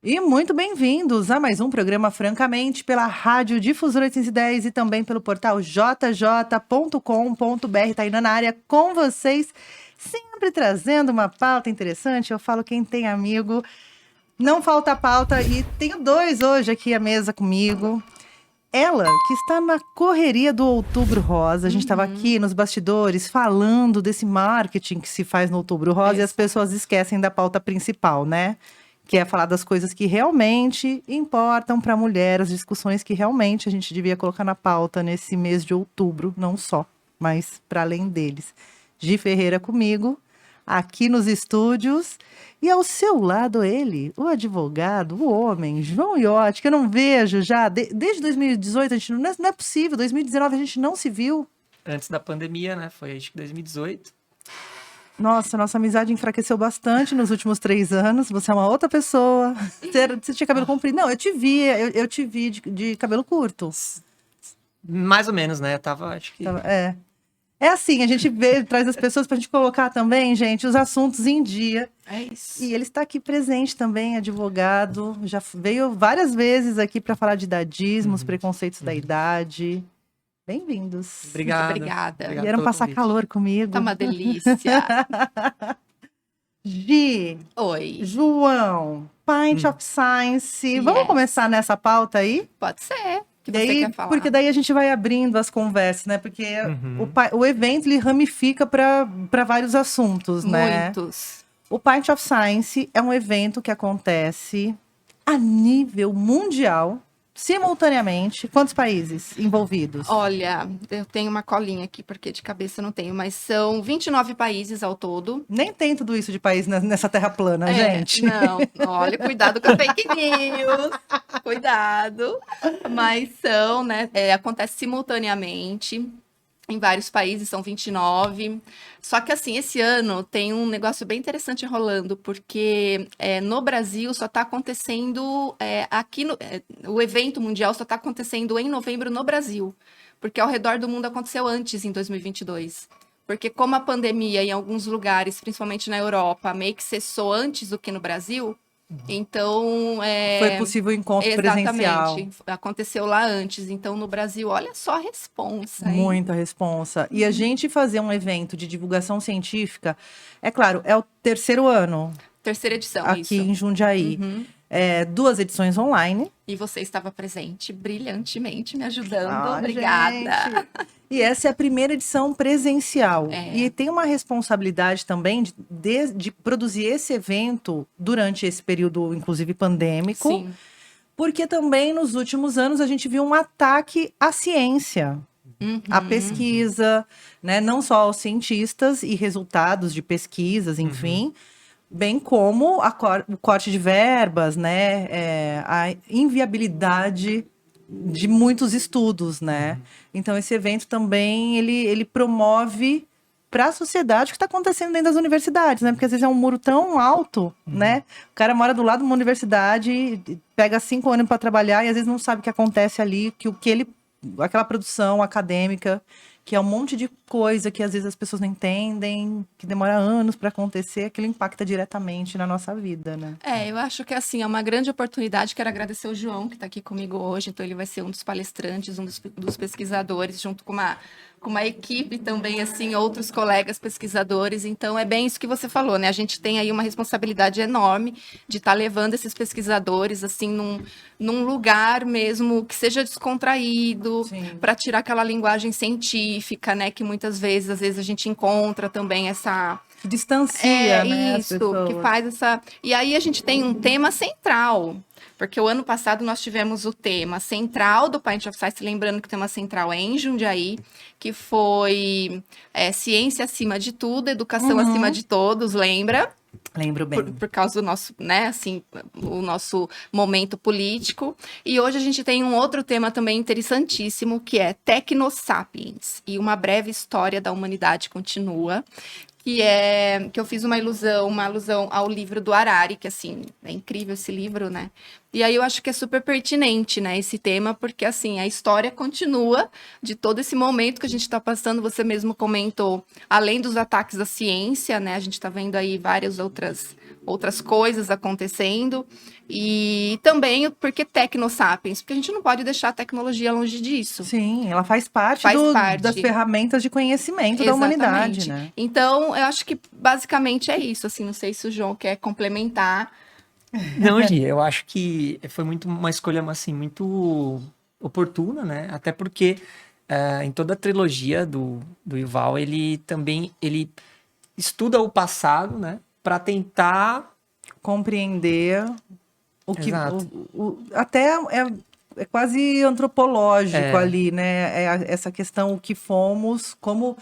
E muito bem-vindos a mais um programa Francamente pela Rádio Difusora 810 e também pelo portal jj.com.br. Taina na área com vocês, sempre trazendo uma pauta interessante. Eu falo quem tem amigo, não falta pauta e tenho dois hoje aqui à mesa comigo. Ela, que está na correria do Outubro Rosa, a gente estava aqui nos bastidores falando desse marketing que se faz no Outubro Rosa e as pessoas esquecem da pauta principal, né? Que é falar das coisas que realmente importam para a mulher, as discussões que realmente a gente devia colocar na pauta nesse mês de outubro, não só, mas para além deles. Gi Ferreira comigo, aqui nos estúdios, e ao seu lado ele, o advogado, o homem, João Iotti, que eu não vejo já, desde 2018, a gente não é possível, 2019 a gente não se viu. Antes da pandemia, né? Foi acho que 2018. Nossa amizade enfraqueceu bastante nos últimos 3 anos. Você é uma outra pessoa. Você tinha cabelo comprido. Não, eu te vi de cabelo curto. Mais ou menos, né? Eu tava, acho que... É assim, a gente traz as pessoas pra gente colocar também, gente, os assuntos em dia. É isso. E ele está aqui presente também, advogado. Já veio várias vezes aqui para falar de idadismo, os preconceitos da idade. Bem-vindos. Obrigado. Muito obrigada. Vieram passar calor comigo. Tá uma delícia. Gi. Oi. João. Pint of Science. Vamos começar nessa pauta aí? Pode ser. Que daí, você quer falar. Porque daí a gente vai abrindo as conversas, né? Porque o evento ele ramifica para vários assuntos, né? Muitos. O Pint of Science é um evento que acontece a nível mundial, simultaneamente. Quantos países envolvidos? Olha, eu tenho uma colinha aqui, porque de cabeça eu não tenho, mas são 29 países ao todo. Nem tem tudo isso de país nessa terra plana, gente. Não, olha, cuidado com a fake news. Cuidado. Mas são, né? Acontece simultaneamente. Em vários países, são 29. Só que, assim, esse ano tem um negócio bem interessante rolando, porque no Brasil só está acontecendo, o evento mundial só está acontecendo em novembro no Brasil, porque ao redor do mundo aconteceu antes, em 2022. Porque como a pandemia em alguns lugares, principalmente na Europa, meio que cessou antes do que no Brasil, então... Foi possível o encontro presencial. Exatamente, aconteceu lá antes. Então, no Brasil, olha só a responsa, hein? Muita responsa. E a gente fazer um evento de divulgação científica, é claro, é o 3º ano. 3ª edição, aqui isso. em Jundiaí. 2 edições online. E você estava presente brilhantemente, me ajudando. Obrigada. Gente. E essa é a primeira edição presencial. E tem uma responsabilidade também de produzir esse evento durante esse período, inclusive pandêmico. Sim. Porque também nos últimos anos a gente viu um ataque à ciência. À pesquisa, né? Não só aos cientistas e resultados de pesquisas, enfim, bem como o corte de verbas, né? A inviabilidade de muitos estudos, né? Então, esse evento também, ele promove para a sociedade o que está acontecendo dentro das universidades, né? Porque às vezes é um muro tão alto, né? O cara mora do lado de uma universidade, pega 5 anos para trabalhar e às vezes não sabe o que acontece ali, aquela produção acadêmica, que é um monte de coisa que às vezes as pessoas não entendem, que demora anos para acontecer, aquilo impacta diretamente na nossa vida, né? Eu acho que assim, é uma grande oportunidade. Quero agradecer o João, que está aqui comigo hoje. Então, ele vai ser um dos palestrantes, um dos pesquisadores, junto com uma equipe também, assim, outros colegas pesquisadores. Então, é bem isso que você falou, né? A gente tem aí uma responsabilidade enorme de estar levando esses pesquisadores, assim, num lugar mesmo que seja descontraído, para tirar aquela linguagem científica, né? Que muitas vezes, às vezes, a gente encontra também essa... Distancia, né? Isso, que faz essa... E aí, a gente tem um tema central. Porque o ano passado nós tivemos o tema central do Pint of Science, lembrando que o tema central é em Jundiaí, que foi ciência acima de tudo, educação acima de todos, lembra? Lembro bem. Por causa do nosso, né, assim, o nosso momento político. E hoje a gente tem um outro tema também interessantíssimo, que é Tecnosapiens, e uma breve história da humanidade continua, que eu fiz uma alusão ao livro do Harari, que, assim, é incrível esse livro, né? E aí eu acho que é super pertinente, né, esse tema, porque assim, a história continua de todo esse momento que a gente está passando. Você mesmo comentou, além dos ataques à ciência, né, a gente está vendo aí várias outras coisas acontecendo. E também porque Tecnosapiens, porque a gente não pode deixar a tecnologia longe disso. Sim, ela faz parte, das ferramentas de conhecimento da humanidade, né? Então, eu acho que basicamente é isso, assim, não sei se o João quer complementar. Não, Gi, eu acho que foi uma escolha, assim, muito oportuna, né? Até porque em toda a trilogia do Yuval, ele estuda o passado, né? Para tentar compreender o que... Exato. Até é quase antropológico ali, né? Essa questão, o que fomos, como...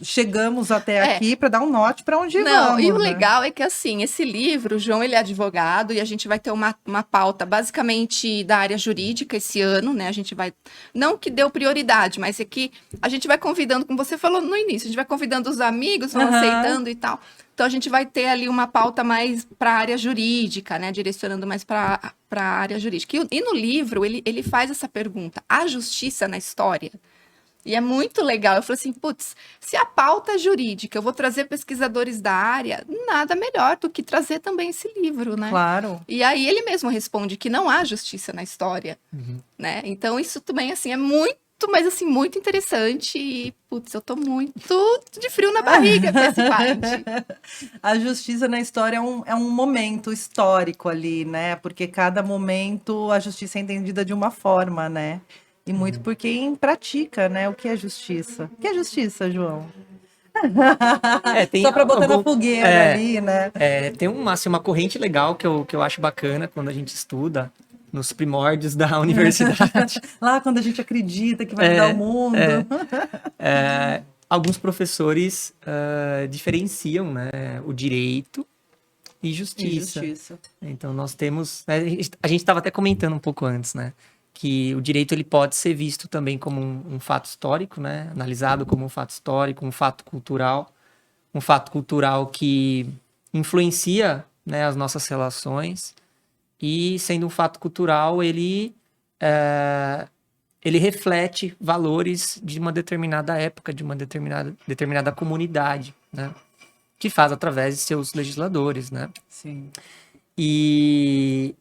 chegamos até aqui para dar um norte para onde vamos. E o né? legal é que, assim, esse livro, o João, ele é advogado e a gente vai ter uma pauta basicamente da área jurídica esse ano, né? A gente vai, não que deu prioridade, mas é que a gente vai convidando, como você falou no início, a gente vai convidando os amigos, vão aceitando e tal. Então, a gente vai ter ali uma pauta mais para a área jurídica, né? Direcionando mais para a área jurídica. E no livro, ele faz essa pergunta, a justiça na história? E é muito legal. Eu falei assim, putz, se a pauta é jurídica, eu vou trazer pesquisadores da área, nada melhor do que trazer também esse livro, né? Claro. E aí ele mesmo responde que não há justiça na história, né? Então isso também, assim, é muito, mas assim, muito interessante e, putz, eu tô muito de frio na barriga com esse fight. A justiça na história é um momento histórico ali, né? Porque cada momento a justiça é entendida de uma forma, né? E muito por quem pratica, né? O que é justiça? O que é justiça, João? Só para botar na fogueira ali, né? Tem uma corrente legal que eu acho bacana quando a gente estuda nos primórdios da universidade. Lá quando a gente acredita que vai mudar o mundo. Alguns professores diferenciam, né, o direito e justiça. Então nós temos... Né, a gente estava até comentando um pouco antes, né? Que o direito ele pode ser visto também como um fato histórico, né? Analisado como um fato histórico, um fato cultural que influencia, né, as nossas relações, e sendo um fato cultural, ele reflete valores de uma determinada época, de uma determinada comunidade, né? Que faz através de seus legisladores, né? Sim. E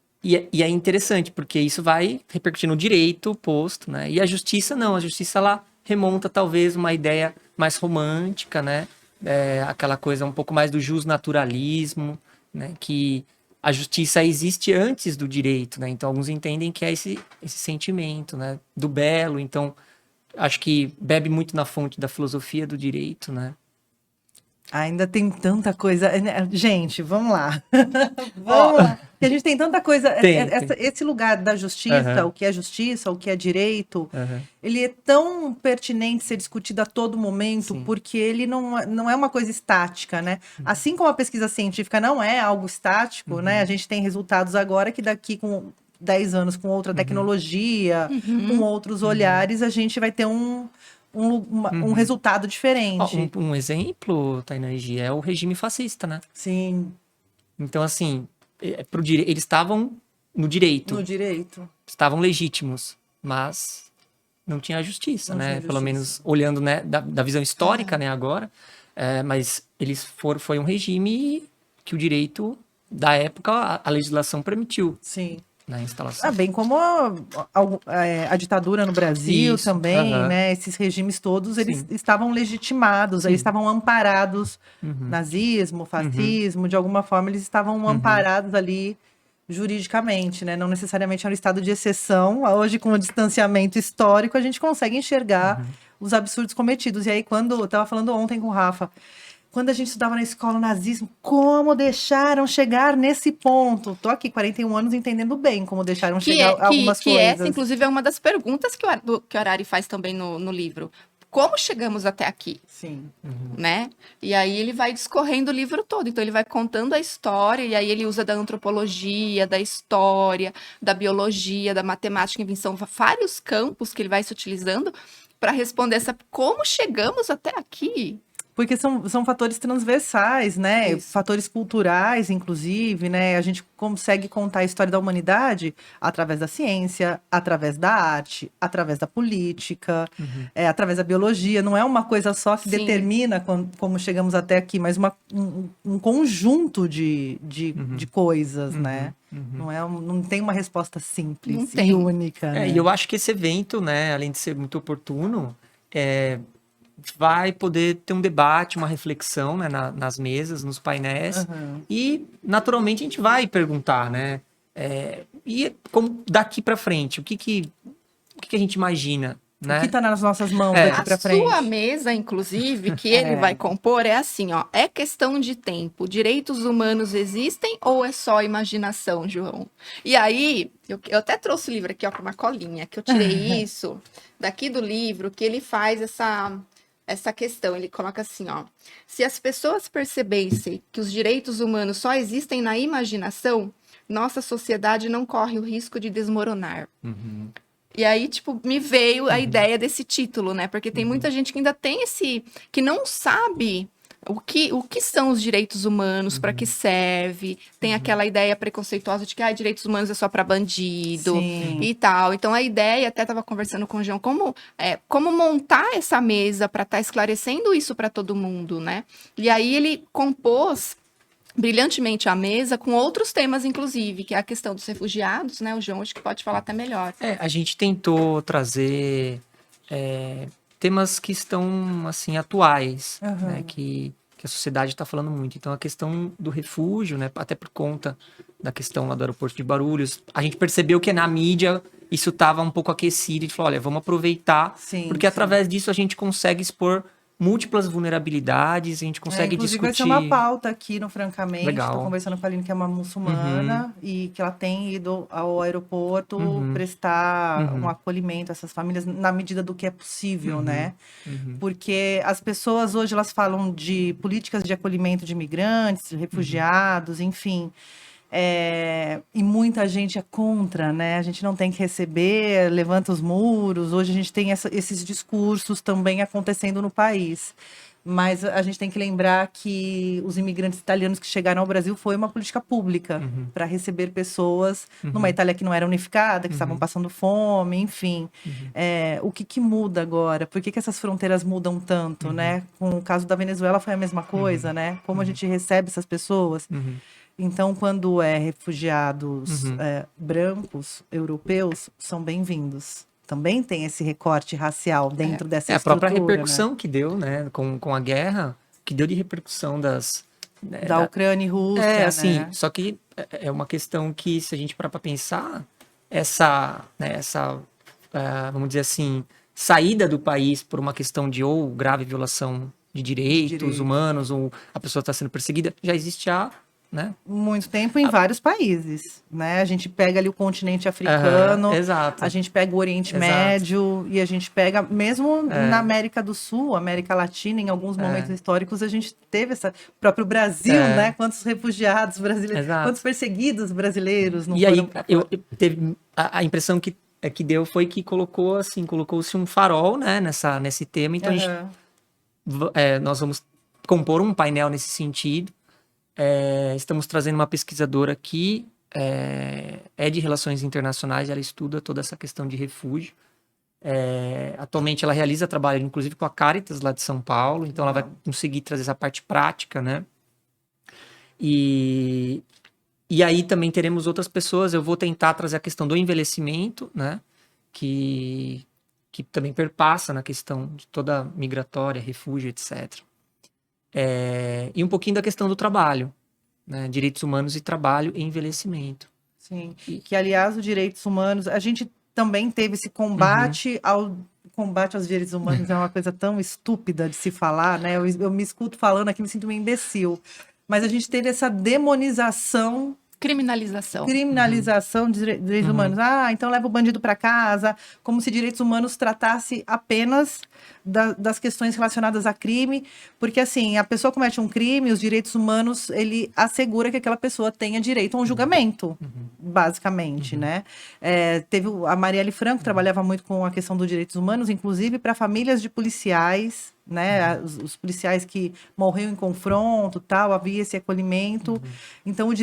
é interessante, porque isso vai repercutir no direito posto, né? E a justiça não, a justiça ela remonta talvez uma ideia mais romântica, né? Aquela coisa um pouco mais do justnaturalismo, né? Que a justiça existe antes do direito, né? Então alguns entendem que é esse sentimento, né? Do belo, então acho que bebe muito na fonte da filosofia do direito, né? Ainda tem tanta coisa. Gente, vamos lá. Vamos lá. Porque a gente tem tanta coisa. Esse lugar da justiça, o que é justiça, o que é direito, ele é tão pertinente ser discutido a todo momento, porque ele não é uma coisa estática, né? Assim como a pesquisa científica não é algo estático, né? A gente tem resultados agora que daqui com 10 anos, com outra tecnologia, com outros olhares, a gente vai ter um resultado diferente. Um exemplo, Tainá Gi, é o regime fascista, né? Sim. Então, assim, eles estavam no direito. No direito. Estavam legítimos, mas não tinha justiça, né? Pelo menos olhando, né, da visão histórica, né, agora. Mas foi um regime que o direito da época, a legislação permitiu. Sim. Na instalação. Bem como a ditadura no Brasil também, né? Esses regimes todos, eles estavam legitimados, eles estavam amparados. Nazismo, fascismo, de alguma forma, eles estavam amparados ali juridicamente, né? Não necessariamente era um estado de exceção. Hoje, com o distanciamento histórico, a gente consegue enxergar os absurdos cometidos. E aí, quando eu estava falando ontem com o Rafa, quando a gente estudava na escola o nazismo, como deixaram chegar nesse ponto? Tô aqui 41 anos entendendo bem como deixaram chegar algumas coisas. Essa, inclusive, é uma das perguntas que o Harari faz também no livro. Como chegamos até aqui? Sim. Né? E aí ele vai discorrendo o livro todo. Então ele vai contando a história, e aí ele usa da antropologia, da história, da biologia, da matemática, enfim, são vários campos que ele vai se utilizando para responder essa como chegamos até aqui. Porque são fatores transversais, né? Isso. Fatores culturais, inclusive, né? A gente consegue contar a história da humanidade através da ciência, através da arte, através da política, através da biologia. Não é uma coisa só que Sim. determina como chegamos até aqui, mas um conjunto de coisas, né? Não tem uma resposta Não simples tem. e única, né? E eu acho que esse evento, né, além de ser muito oportuno, vai poder ter um debate, uma reflexão, né, nas mesas, nos painéis. Aham. E, naturalmente, a gente vai perguntar, né? E como daqui para frente, o que a gente imagina, O né? que está nas nossas mãos daqui A para frente? sua mesa, inclusive, que ele vai compor, é assim, ó. É questão de tempo. Direitos humanos existem ou é só imaginação, João? E aí, eu até trouxe o livro aqui, ó, com uma colinha, que eu tirei isso daqui do livro, que ele faz essa questão. Ele coloca assim, ó. Se as pessoas percebessem que os direitos humanos só existem na imaginação, nossa sociedade não corre o risco de desmoronar. E aí, tipo, me veio a ideia desse título, né? Porque tem muita gente que ainda tem que não sabe o que são os direitos humanos, para que serve. Tem aquela ideia preconceituosa de que direitos humanos é só para bandido Sim. e tal. Então, a ideia, até estava conversando com o João, como montar essa mesa para estar esclarecendo isso para todo mundo, né? E aí ele compôs brilhantemente a mesa com outros temas, inclusive, que é a questão dos refugiados, né? O João acho que pode falar até melhor. A gente tentou trazer temas que estão, assim, atuais, né? Que a sociedade está falando muito. Então, a questão do refúgio, né? Até por conta da questão lá do aeroporto de Guarulhos, a gente percebeu que na mídia isso estava um pouco aquecido. E a gente falou, olha, vamos aproveitar, Sim, porque através disso a gente consegue expor múltiplas vulnerabilidades, a gente consegue inclusive discutir... vai ser uma pauta aqui no Francamente. Legal. Estou conversando com a Aline, que é uma muçulmana, e que ela tem ido ao aeroporto prestar um acolhimento a essas famílias na medida do que é possível, né? Porque as pessoas hoje elas falam de políticas de acolhimento de imigrantes, de refugiados, enfim. E muita gente é contra, né? A gente não tem que receber, levanta os muros. Hoje a gente tem esses discursos também acontecendo no país. Mas a gente tem que lembrar que os imigrantes italianos que chegaram ao Brasil foi uma política pública para receber pessoas numa Itália que não era unificada, que estavam passando fome, enfim. O que muda agora? Por que essas fronteiras mudam tanto, né? Com o caso da Venezuela foi a mesma coisa, né? Como a gente recebe essas pessoas. Então, quando refugiados brancos, europeus, são bem-vindos. Também tem esse recorte racial dentro dessa a estrutura. própria repercussão que deu, né, com a guerra, que deu de repercussão da Ucrânia e Rússia, assim, né? só que é uma questão que, se a gente parar para pensar, essa vamos dizer assim, saída do país por uma questão de ou grave violação de direitos humanos, ou a pessoa está sendo perseguida, já existe há, né? Muito tempo em vários países, né? A gente pega ali o continente africano, exato. a gente pega o Oriente Médio e a gente pega, mesmo na América do Sul, América Latina, em alguns momentos históricos, a gente teve essa próprio Brasil, né? Quantos refugiados brasileiros, quantos perseguidos brasileiros não e foram aí pra eu teve a impressão que deu foi que colocou-se um farol, né, nesse tema. Então nós vamos compor um painel nesse sentido. Estamos trazendo uma pesquisadora aqui, de Relações Internacionais, ela estuda toda essa questão de refúgio. Atualmente ela realiza trabalho, inclusive, com a Caritas lá de São Paulo, então ela vai conseguir trazer essa parte prática, né? E aí também teremos outras pessoas, eu vou tentar trazer a questão do envelhecimento, né? Que também perpassa na questão de toda migratória, refúgio, etc. E um pouquinho da questão do trabalho, né? Direitos humanos e trabalho e envelhecimento. Sim, que aliás os direitos humanos, a gente também teve esse combate aos direitos humanos, é uma coisa tão estúpida de se falar, né? Eu me escuto falando aqui, me sinto um imbecil. Mas a gente teve essa demonização... Criminalização de direitos humanos. Então leva o bandido para casa, como se direitos humanos tratasse apenas das questões relacionadas a crime, porque assim, a pessoa comete um crime, os direitos humanos, ele assegura que aquela pessoa tenha direito a um julgamento, basicamente, né? Teve a Marielle Franco, trabalhava muito com a questão dos direitos humanos, inclusive para famílias de policiais, né? Os policiais que morreram em confronto, tal, havia esse acolhimento. Então, os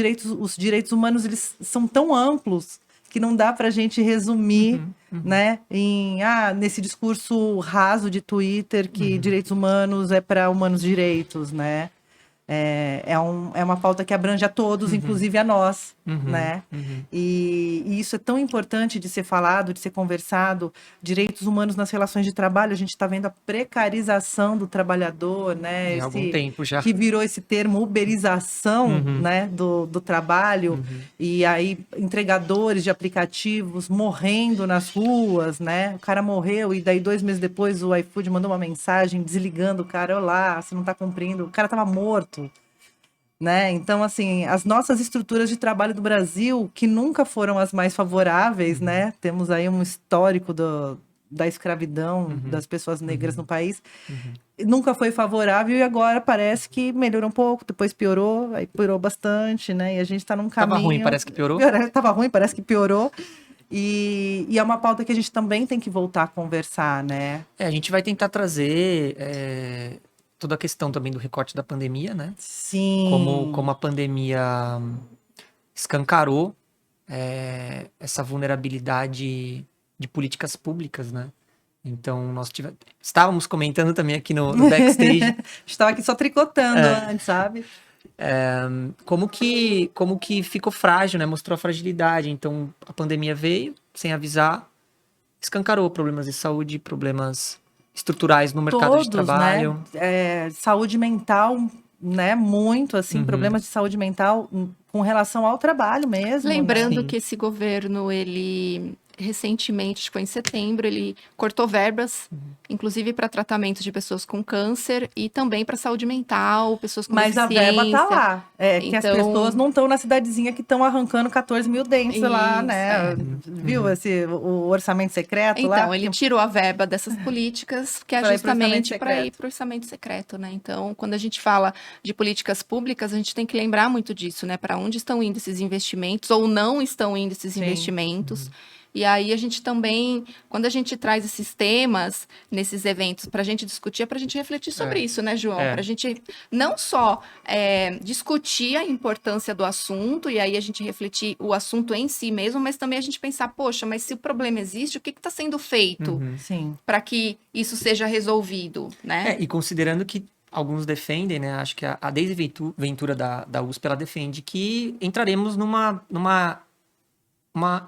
direitos humanos, eles são tão amplos que não dá para a gente resumir, né, nesse discurso raso de Twitter que direitos humanos é para humanos direitos, né? É uma pauta que abrange a todos, inclusive a nós, né? E isso é tão importante de ser falado, de ser conversado. Direitos humanos nas relações de trabalho, a gente está vendo a precarização do trabalhador, né? Há algum tempo já. Que virou esse termo uberização, né, do trabalho. E aí, entregadores de aplicativos morrendo nas ruas, né? O cara morreu e daí 2 meses depois o iFood mandou uma mensagem desligando o cara. Olá, você não está cumprindo. O cara estava morto. Né? Então, assim, as nossas estruturas de trabalho do Brasil, que nunca foram as mais favoráveis, né? Temos aí um histórico da escravidão das pessoas negras no país, nunca foi favorável e agora parece que melhorou um pouco, depois piorou, aí piorou bastante, né? E a gente está num caminho... Tava ruim, parece que piorou? Tava ruim, parece que piorou. E é uma pauta que a gente também tem que voltar a conversar, né? A gente vai tentar trazer... toda a questão também do recorte da pandemia, né? Sim. Como a pandemia escancarou essa vulnerabilidade de políticas públicas, né? Então, estávamos comentando também aqui no backstage. Estava aqui só tricotando antes, sabe? Como que ficou frágil, né? Mostrou a fragilidade. Então, a pandemia veio, sem avisar, escancarou problemas de saúde, problemas estruturais no mercado de trabalho. Né? Saúde mental, né? Muito, assim, problemas de saúde mental com relação ao trabalho mesmo. Lembrando né? que esse governo, ele recentemente, acho que foi em setembro, ele cortou verbas, inclusive para tratamento de pessoas com câncer e também para saúde mental, pessoas com Mas deficiência. a verba tá lá. Que as Então- pessoas não estão na cidadezinha que estão arrancando 14 mil dentes lá, Isso, né? Viu o orçamento secreto lá? Então, ele tirou a verba dessas políticas, que é Pra ir pro orçamento justamente para secreto. ir para o orçamento secreto, né? Então, quando a gente fala de políticas públicas, a gente tem que lembrar muito disso, né? Para onde estão indo esses investimentos ou não estão indo esses Sim. investimentos. E aí a gente também, quando a gente traz esses temas nesses eventos para a gente discutir, é para a gente refletir sobre isso, né, João? Para a gente não só discutir a importância do assunto e aí a gente refletir o assunto em si mesmo, mas também a gente pensar, poxa, mas se o problema existe, o que está sendo feito Sim. para que isso seja resolvido, né? E considerando que alguns defendem, né? Acho que a Deise Ventura da USP, ela defende que entraremos numa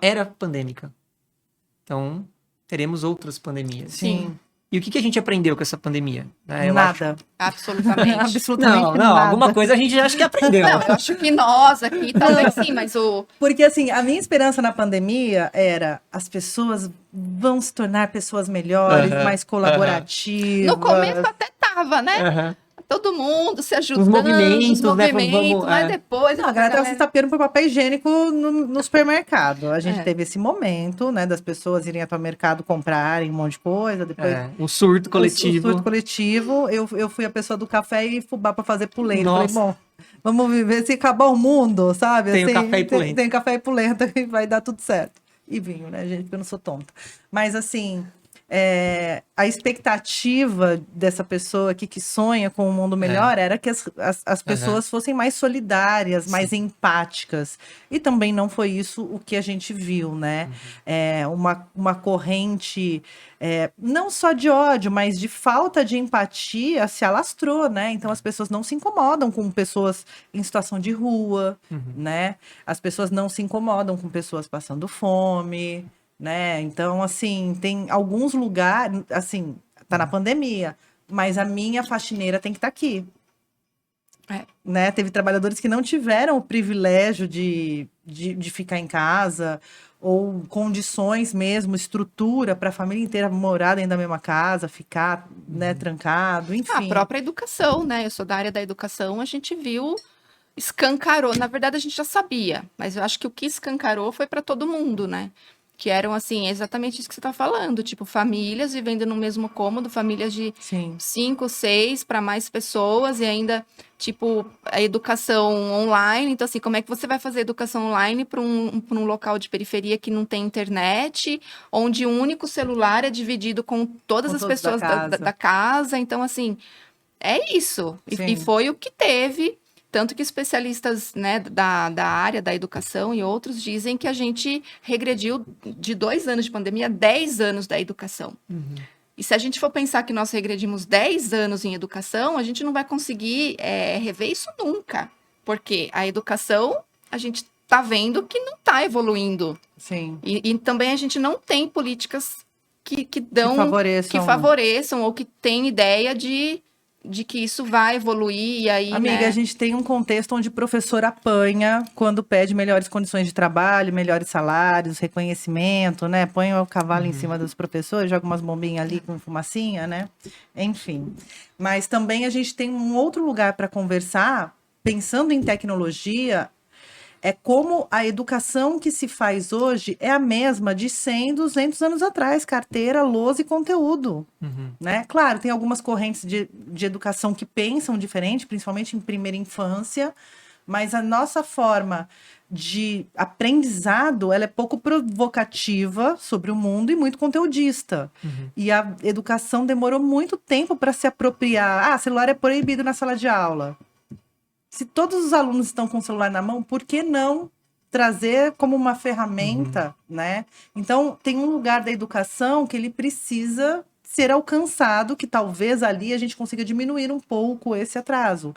era pandêmica. Então, teremos outras pandemias. Sim. E o que a gente aprendeu com essa pandemia? Né? Nada. Absolutamente. Absolutamente Não, nada. alguma coisa a gente acha que aprendeu. Não, eu acho que nós aqui, talvez sim, mas o... Porque, assim, a minha esperança na pandemia era as pessoas vão se tornar pessoas melhores, mais colaborativas. No começo até tava, né? Aham. Todo mundo se ajudando, movimentos, né? mas depois... Não, a galera tava se tapeando por papel higiênico no supermercado. A gente É. teve esse momento, né, das pessoas irem até o mercado comprarem um monte de coisa. Depois, Um surto coletivo. O surto coletivo. Eu fui a pessoa do café e fubá pra fazer polenta. Nossa. Falei, bom, vamos viver, se acabar o mundo, sabe? Tem o café e polenta. Tem café e polenta e vai dar tudo certo. E vinho, né, gente? Porque eu não sou tonta. Mas, assim... a expectativa dessa pessoa aqui que sonha com um mundo melhor era que as pessoas fossem mais solidárias, mais empáticas. E também não foi isso o que a gente viu, né? Uma corrente, não só de ódio, mas de falta de empatia se alastrou, né? Então as pessoas não se incomodam com pessoas em situação de rua, né? As pessoas não se incomodam com pessoas passando fome, né? Então, assim, tem alguns lugares, assim, tá na pandemia, mas a minha faxineira tem que estar aqui. Né? Teve trabalhadores que não tiveram o privilégio de ficar em casa, ou condições mesmo, estrutura para a família inteira morar dentro da mesma casa, ficar, né, trancado, enfim. A própria educação, né? Eu sou da área da educação, a gente viu, escancarou. Na verdade, a gente já sabia, mas eu acho que o que escancarou foi para todo mundo, né? que eram, assim, exatamente isso que você está falando, tipo, famílias vivendo no mesmo cômodo, famílias de Sim. 5, 6 para mais pessoas e ainda, tipo, a educação online. Então, assim, como é que você vai fazer educação online para um local de periferia que não tem internet, onde um único celular é dividido com todas Com as todos da pessoas casa. da casa? Então, assim, é isso. E Sim. foi o que teve. Tanto que especialistas, né, da área da educação e outros dizem que a gente regrediu de 2 anos de pandemia, 10 anos da educação. E se a gente for pensar que nós regredimos 10 anos em educação, a gente não vai conseguir rever isso nunca. Porque a educação, a gente está vendo que não está evoluindo. Sim. E também a gente não tem políticas que favoreçam ou que têm ideia de que isso vai evoluir e aí, Amiga, né? a gente tem um contexto onde o professor apanha quando pede melhores condições de trabalho, melhores salários, reconhecimento, né? Põe o cavalo em cima dos professores, joga umas bombinhas ali com fumacinha, né? Enfim. Mas também a gente tem um outro lugar para conversar, pensando em tecnologia, é como a educação que se faz hoje é a mesma de 100, 200 anos atrás, carteira, lousa e conteúdo. Né? Claro, tem algumas correntes de educação que pensam diferente, principalmente em primeira infância, mas a nossa forma de aprendizado, ela é pouco provocativa sobre o mundo e muito conteudista. E a educação demorou muito tempo para se apropriar. Ah, celular é proibido na sala de aula. Se todos os alunos estão com o celular na mão, por que não trazer como uma ferramenta, né? Então, tem um lugar da educação que ele precisa ser alcançado, que talvez ali a gente consiga diminuir um pouco esse atraso.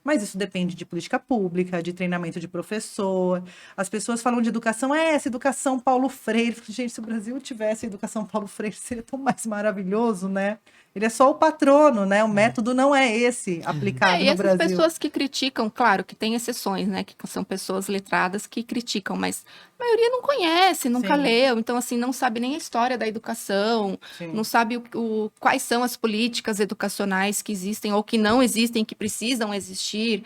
Mas isso depende de política pública, de treinamento de professor. As pessoas falam de educação, essa educação Paulo Freire. Gente, se o Brasil tivesse educação Paulo Freire, seria tão mais maravilhoso, né? Ele é só o patrono, né? O método não é esse aplicado E no essas Brasil. pessoas que criticam, claro que tem exceções, né? Que são pessoas letradas que criticam, mas a maioria não conhece, nunca Sim. leu, então assim, não sabe nem a história da educação, Sim. não sabe quais são as políticas educacionais que existem ou que não existem, que precisam existir.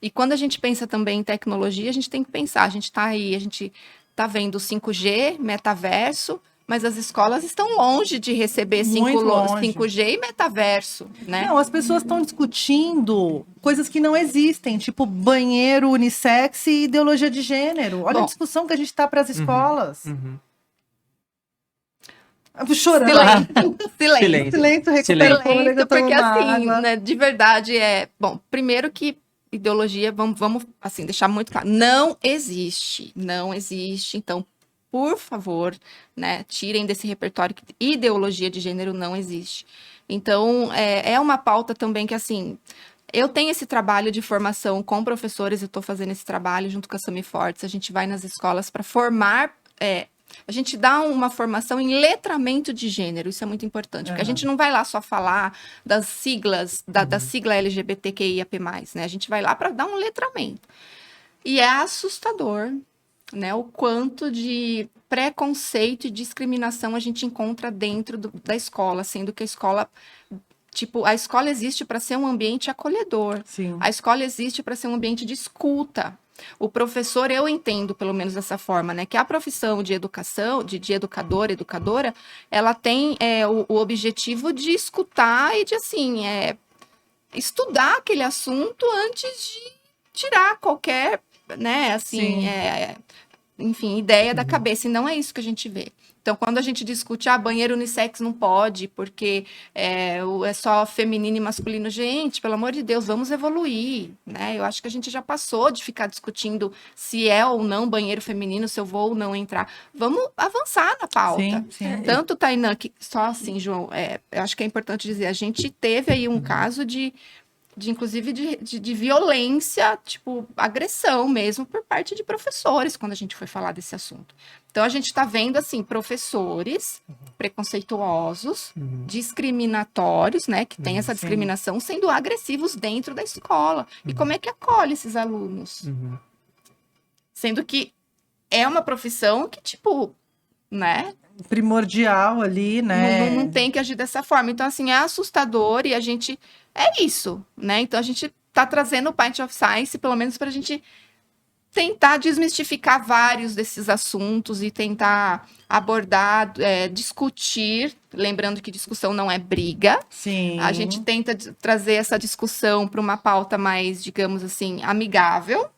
E quando a gente pensa também em tecnologia, a gente tem que pensar, a gente tá vendo 5G, metaverso, mas as escolas estão longe de receber Muito longe. 5G e metaverso, né? Não, as pessoas estão discutindo coisas que não existem, tipo banheiro unissex e ideologia de gênero. Olha a Bom. discussão que a gente está para as escolas. Eu vou chorando. Silêncio. Silêncio, recupera o fôlego, eu tomo Porque uma assim, água. né, de verdade bom, primeiro que ideologia, vamos assim, deixar muito claro, não existe, então, por favor, né, tirem desse repertório que ideologia de gênero não existe. Então, é uma pauta também que, assim, eu tenho esse trabalho de formação com professores, eu estou fazendo esse trabalho junto com a Sami Fortes, a gente vai nas escolas para formar, a gente dá uma formação em letramento de gênero, isso é muito importante, porque a gente não vai lá só falar das siglas, da sigla LGBTQIAP+, né? A gente vai lá para dar um letramento. E é assustador, né, o quanto de preconceito e discriminação a gente encontra dentro da escola, sendo que a escola existe para ser um ambiente acolhedor. Sim. A escola existe para ser um ambiente de escuta. O professor, eu entendo, pelo menos dessa forma, né, que a profissão de educação, de educador, educadora, ela tem o objetivo de escutar e de, assim, estudar aquele assunto antes de tirar qualquer, né, assim, enfim, ideia da cabeça, e não é isso que a gente vê. Então, quando a gente discute, banheiro unissex não pode, porque é só feminino e masculino, gente, pelo amor de Deus, vamos evoluir, né? Eu acho que a gente já passou de ficar discutindo se é ou não banheiro feminino, se eu vou ou não entrar. Vamos avançar na pauta. Sim. Tanto, Tainan, que só assim, João, eu acho que é importante dizer, a gente teve aí um caso inclusive de violência, tipo, agressão mesmo por parte de professores, quando a gente foi falar desse assunto. Então, a gente está vendo, assim, professores preconceituosos, discriminatórios, né, que tem essa discriminação, sendo agressivos dentro da escola. E como é que acolhe esses alunos? Sendo que é uma profissão que, tipo, né? Primordial ali, né? Não tem que agir dessa forma. Então, assim, é assustador e a gente... É isso, né? Então, a gente tá trazendo o Pint of Science, pelo menos pra gente tentar desmistificar vários desses assuntos e tentar abordar, discutir, lembrando que discussão não é briga. Sim. A gente tenta trazer essa discussão para uma pauta mais, digamos assim, amigável.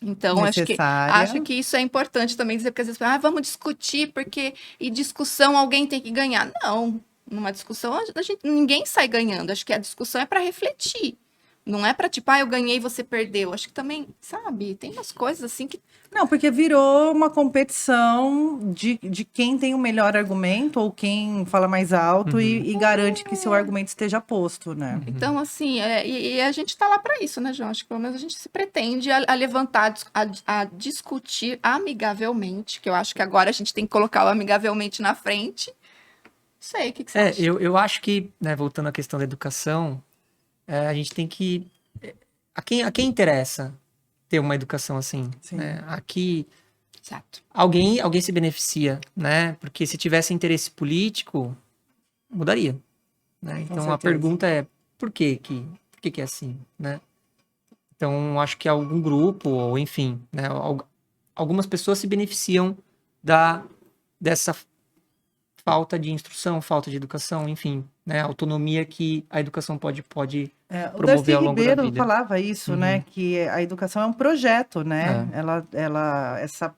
Então, acho que isso é importante também dizer, porque às vezes, vamos discutir, porque e discussão alguém tem que ganhar. Não, numa discussão ninguém sai ganhando. Acho que a discussão é para refletir. Não é pra tipo, eu ganhei e você perdeu. Acho que também, sabe, tem umas coisas assim que... Não, porque virou uma competição de quem tem o melhor argumento ou quem fala mais alto e garante que seu argumento esteja posto, né? Então, assim, e a gente tá lá pra isso, né, João? Acho que pelo menos a gente se pretende a levantar, a discutir amigavelmente, que eu acho que agora a gente tem que colocar o amigavelmente na frente. Não sei, o que você acha? Eu acho que, né, voltando à questão da educação, a gente tem que... A quem interessa ter uma educação assim? Né? Aqui, Exato. alguém se beneficia, né? Porque se tivesse interesse político, mudaria. Né? Então, a pergunta é, por que é assim? Né? Então, acho que algum grupo, ou enfim, né, algumas pessoas se beneficiam dessa falta de instrução, falta de educação, enfim, né, autonomia que a educação pode o Darcy promover ao longo da Ribeiro vida. falava isso, né, que a educação é um projeto, né?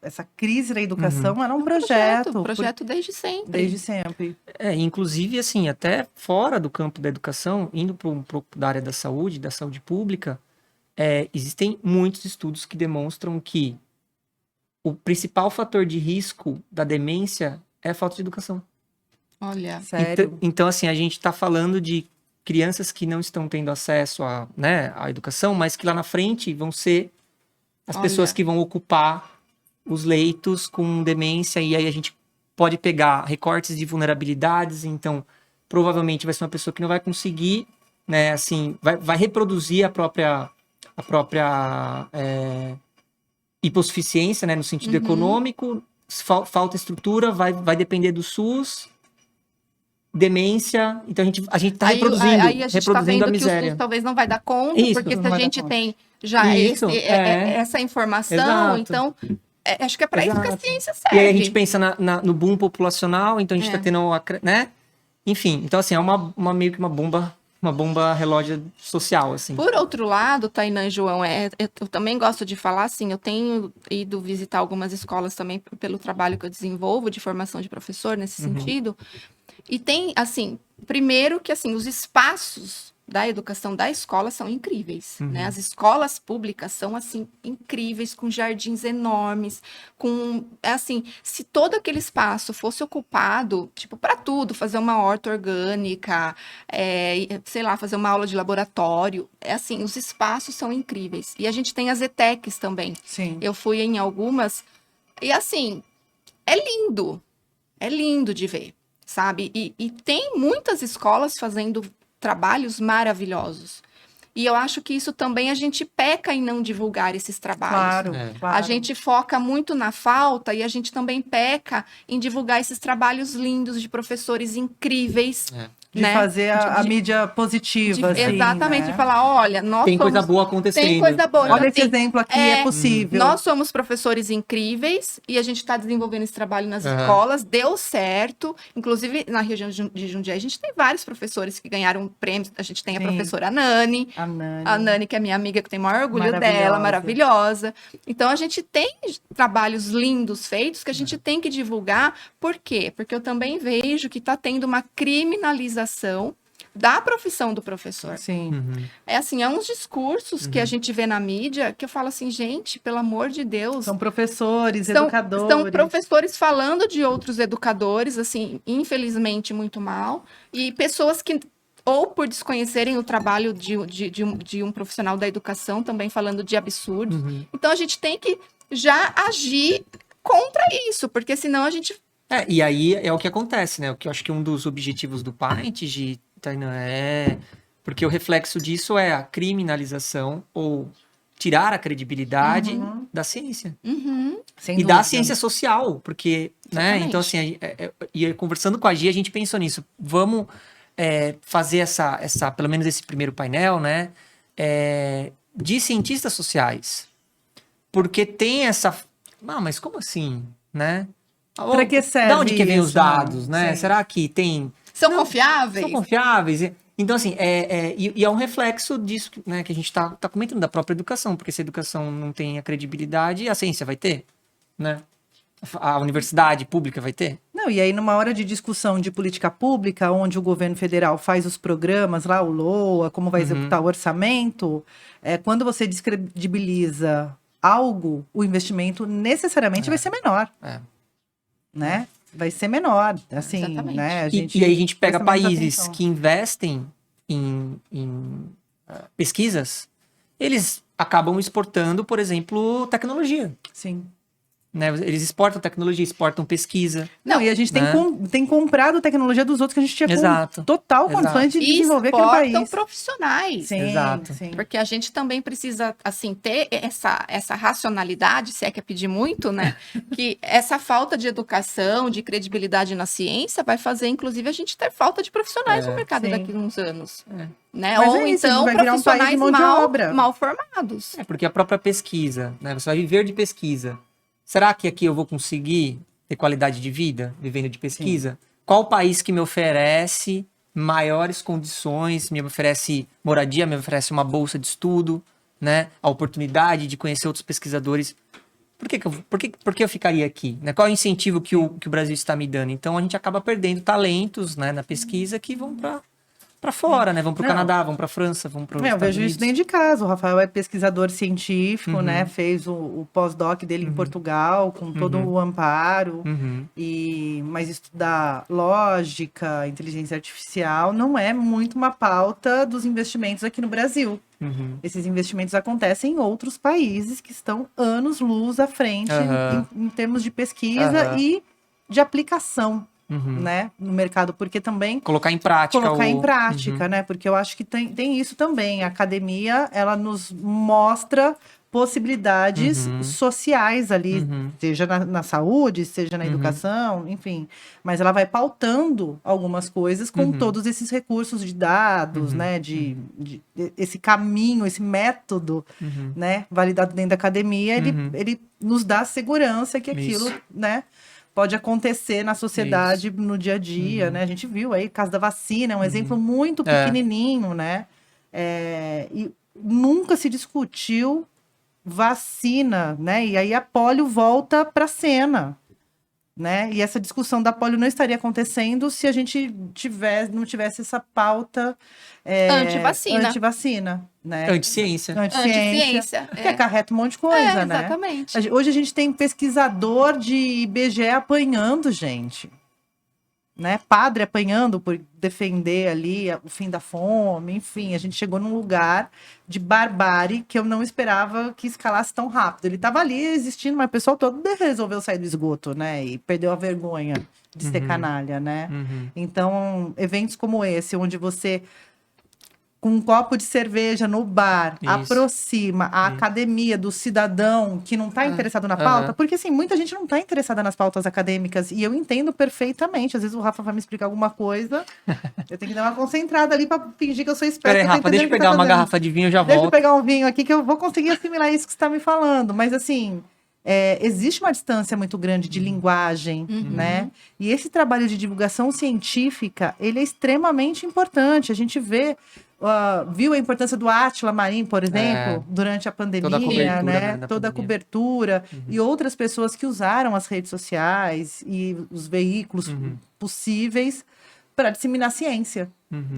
Essa crise da educação era um projeto desde sempre. Desde sempre. Inclusive, assim, até fora do campo da educação, indo para da área da saúde pública, existem muitos estudos que demonstram que o principal fator de risco da demência é a falta de educação. Olha, sério. Então, assim, a gente está falando de crianças que não estão tendo acesso à educação, mas que lá na frente vão ser as pessoas que vão ocupar os leitos com demência, e aí a gente pode pegar recortes de vulnerabilidades, então provavelmente vai ser uma pessoa que não vai conseguir, né, assim, vai reproduzir a própria hipossuficiência, né, no sentido econômico, falta estrutura, vai depender do SUS, demência, então a gente tá reproduzindo a gente tá vendo a miséria. Que o SUS talvez não vai dar conta, porque se a gente tem já essa informação, Exato. Então acho que é para isso que a ciência serve. E aí a gente pensa no boom populacional, então a gente tá tendo, né? Enfim, então assim, é meio que uma bomba relógio social, assim. Por outro lado, Tainã e João, eu também gosto de falar assim, eu tenho ido visitar algumas escolas também pelo trabalho que eu desenvolvo de formação de professor nesse sentido, e tem, assim, primeiro que, assim, os espaços da educação da escola são incríveis, né? As escolas públicas são, assim, incríveis, com jardins enormes, assim, se todo aquele espaço fosse ocupado, tipo, para tudo, fazer uma horta orgânica, sei lá, fazer uma aula de laboratório, assim, os espaços são incríveis. E a gente tem as ETECs também. Sim. Eu fui em algumas, e assim, é lindo de ver, sabe? E tem muitas escolas fazendo trabalhos maravilhosos. E eu acho que isso também a gente peca em não divulgar esses trabalhos. Claro. A gente foca muito na falta e a gente também peca em divulgar esses trabalhos lindos de professores incríveis. De fazer a mídia positiva, assim, exatamente, né? de falar, olha, tem coisa boa acontecendo. Tem coisa boa. Olha esse exemplo aqui, é possível. Nós somos professores incríveis e a gente está desenvolvendo esse trabalho nas escolas, deu certo. Inclusive, na região de Jundiaí, a gente tem vários professores que ganharam prêmios. A gente tem a professora Nani. A Nani, que é minha amiga, que tem o maior orgulho dela, maravilhosa. Então, a gente tem trabalhos lindos feitos que a gente tem que divulgar. Por quê? Porque eu também vejo que está tendo uma criminalização da profissão do professor. Sim. É assim, é uns discursos que a gente vê na mídia que eu falo assim, gente, pelo amor de Deus. São professores, educadores. São professores falando de outros educadores, assim, infelizmente muito mal. E pessoas que, ou por desconhecerem o trabalho de um profissional da educação, também falando de absurdos. Então, a gente tem que já agir contra isso, porque senão a gente... E aí é o que acontece, né? O que eu acho que um dos objetivos do PAINT, Tainã, porque o reflexo disso é a criminalização ou tirar a credibilidade da ciência. Sem dúvida. Da ciência social, porque, né? Então, assim, conversando com a Gi, a gente pensou nisso. Vamos fazer essa, pelo menos esse primeiro painel, né? De cientistas sociais. Porque tem essa... Ah, mas como assim, né? Pra que serve Da onde que vem os isso, dados, né? né? Sim. Será que tem... São confiáveis? São confiáveis. Então, assim, e é um reflexo disso, né, que a gente tá comentando, da própria educação, porque se a educação não tem a credibilidade, a ciência vai ter, né? A universidade pública vai ter. Não, e aí numa hora de discussão de política pública, onde o governo federal faz os programas lá, o LOA, como vai executar o orçamento, quando você descredibiliza algo, o investimento necessariamente vai ser menor, né? Vai ser menor, assim, Exatamente. né? E aí a gente pega presta mais países atenção. que investem em pesquisas, eles acabam exportando, por exemplo, tecnologia. Sim. Né? Eles exportam tecnologia, exportam pesquisa. Não, e a gente né? tem comprado tecnologia dos outros que a gente tinha Exato. total condições de E desenvolver aqui no exportam país. profissionais. Sim, Exato. sim. Porque a gente também precisa, assim, ter essa racionalidade, se é que é pedir muito, né? Que essa falta de educação, de credibilidade na ciência vai fazer, inclusive, a gente ter falta de profissionais no mercado sim. daqui a uns anos. É. Né? Mas Ou é isso, a gente então vai virar um país de profissionais mão de obra. mal formados. Porque a própria pesquisa, né? Você vai viver de pesquisa. Será que aqui eu vou conseguir ter qualidade de vida vivendo de pesquisa? Qual o país que me oferece maiores condições, me oferece moradia, me oferece uma bolsa de estudo, né? A oportunidade de conhecer outros pesquisadores? Por que eu ficaria aqui? Né? Qual é o incentivo que o Brasil está me dando? Então a gente acaba perdendo talentos, né, na pesquisa que vão para fora, né? Vão para o Não. Canadá, vão para a França, vão para os Eu Estados vejo isso Unidos. dentro de casa. O Rafael é pesquisador científico, né? Fez o pós-doc dele em Portugal, com todo o amparo. Uhum. Mas estudar lógica, inteligência artificial, não é muito uma pauta dos investimentos aqui no Brasil. Uhum. Esses investimentos acontecem em outros países que estão anos-luz à frente Aham. em termos de pesquisa Aham. e de aplicação, Uhum. né? No mercado, porque também Colocar em prática. colocar em prática, né? Porque eu acho que tem isso também. A academia, ela nos mostra possibilidades sociais ali, seja na saúde, seja na educação, enfim. Mas ela vai pautando algumas coisas com todos esses recursos de dados, né? De esse caminho, esse método, né? Validado dentro da academia, ele nos dá segurança que aquilo, Isso. né? Pode acontecer na sociedade no dia a dia, né? A gente viu aí o caso da vacina, é um exemplo muito pequenininho, né? E nunca se discutiu vacina, né? E aí a polio volta para a cena, né? E essa discussão da polio não estaria acontecendo se a gente não tivesse essa pauta antivacina, né? Anticiência. Anticiência. Que acarreta um monte de coisa, né? Exatamente. Hoje a gente tem pesquisador de IBGE apanhando, gente. Né? Padre apanhando por defender ali o fim da fome, enfim, a gente chegou num lugar de barbárie que eu não esperava que escalasse tão rápido. Ele estava ali existindo, mas o pessoal todo resolveu sair do esgoto, né? E perdeu a vergonha de ser canalha, né? Então, eventos como esse, onde você, com um copo de cerveja no bar, Isso. aproxima a academia do cidadão que não está interessado na pauta, porque assim, muita gente não está interessada nas pautas acadêmicas, e eu entendo perfeitamente. Às vezes o Rafa vai me explicar alguma coisa, eu tenho que dar uma concentrada ali para fingir que eu sou esperta. Peraí, Rafa, deixa eu pegar uma garrafa de vinho e já Deixa eu volto. pegar um vinho aqui que eu vou conseguir assimilar isso que você está me falando. Mas assim, existe uma distância muito grande de linguagem, né? E esse trabalho de divulgação científica, ele é extremamente importante. A gente viu a importância do Átila Marim, por exemplo, durante a pandemia, Toda a cobertura, né? da Toda a pandemia. cobertura. E outras pessoas que usaram as redes sociais e os veículos possíveis para disseminar ciência.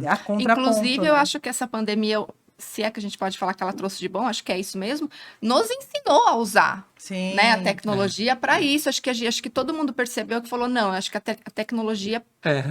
A contraponto, Inclusive, né? eu acho que essa pandemia, se é que a gente pode falar que ela trouxe de bom, acho que é isso mesmo, nos ensinou a usar, Sim. né, a tecnologia para isso. Acho que todo mundo percebeu que falou, não, acho que a tecnologia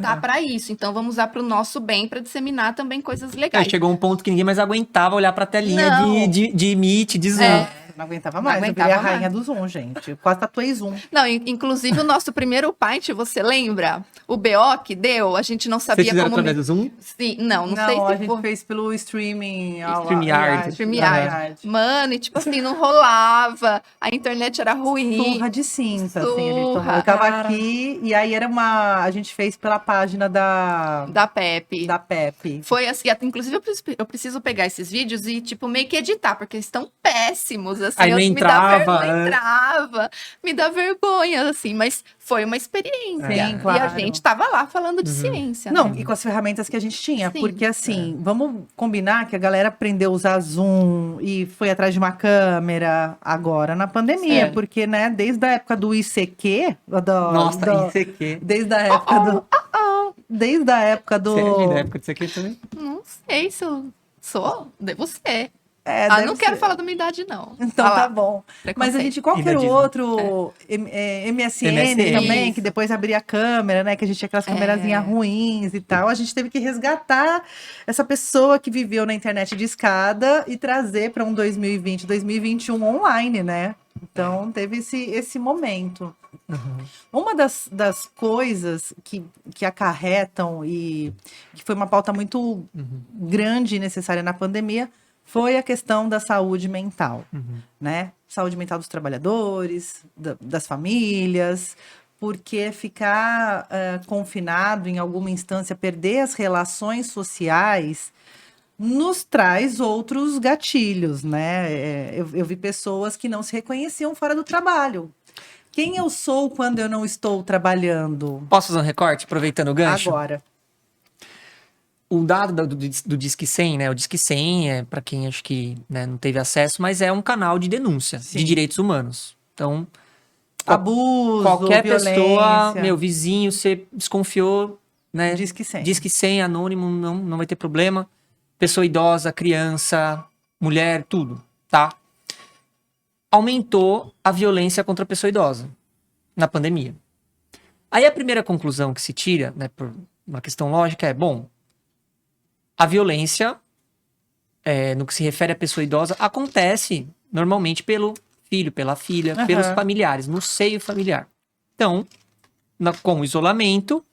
tá para isso, então vamos usar para o nosso bem, para disseminar também coisas legais. Chegou um ponto que ninguém mais aguentava olhar pra telinha Não. de Meet, de Zoom. Não aguentava Não mais. aguentava eu virei a mais. rainha do Zoom, gente. Eu quase tatuei Zoom. Não, inclusive o nosso primeiro pint, você lembra? O BO que deu, a gente não Vocês sabia fizeram como... através do Zoom? Sim, não sei a se gente foi... fez pelo streaming. StreamYard. StreamYard. Mano, e tipo assim, não rolava, a internet era ruim. Surra de cinta, assim, a gente tomou. Surra. Eu tava aqui, e aí a gente fez pela página da Da Pepe. Pepe. Foi assim, inclusive eu preciso pegar esses vídeos e, tipo, meio que editar, porque eles estão péssimos, assim, Aí não entrava, não entrava, me dá vergonha, assim, mas foi uma experiência. Sim, E claro. a gente tava lá falando de ciência, Não, né? e com as ferramentas que a gente tinha. Sim. Porque, assim, vamos combinar que a galera aprendeu a usar Zoom e foi atrás de uma câmera agora na pandemia. É. Porque, né, desde a época do ICQ... Nossa, isso aqui. Desde a época do... Desde a época do... Você é da época disso aqui também? Não sei se eu sou, devo ser. É, Ah, deve não quero ser. falar da minha idade, não. Então Ah lá, tá bom. Mas a gente, qual que Ainda era o diz, né? outro? MSN também, Isso. que depois abria a câmera, né? Que a gente tinha aquelas câmerazinhas ruins e tal. A gente teve que resgatar essa pessoa que viveu na internet de escada e trazer para um 2020, 2021 online, né? Então teve esse momento. Uma das coisas que acarretam e que foi uma pauta muito grande e necessária na pandemia foi a questão da saúde mental, né? Saúde mental dos trabalhadores, das famílias, porque ficar confinado em alguma instância, perder as relações sociais, nos traz outros gatilhos, né? Eu vi pessoas que não se reconheciam fora do trabalho. Quem eu sou quando eu não estou trabalhando? Posso fazer um recorte, aproveitando o gancho? Agora. O dado do Disque 100, né? O Disque 100 é para quem acho que, né, não teve acesso, mas é um canal de denúncia Sim. de direitos humanos. Então, Abuso, qualquer violência. pessoa, meu vizinho, você desconfiou, né? Disque 100. Disque 100, anônimo, não vai ter problema. Pessoa idosa, criança, mulher, tudo, tá? Aumentou a violência contra a pessoa idosa na pandemia. Aí a primeira conclusão que se tira, né, por uma questão lógica, é, bom, a violência, no que se refere à pessoa idosa, acontece normalmente pelo filho, pela filha, pelos familiares, no seio familiar. Então, com o isolamento,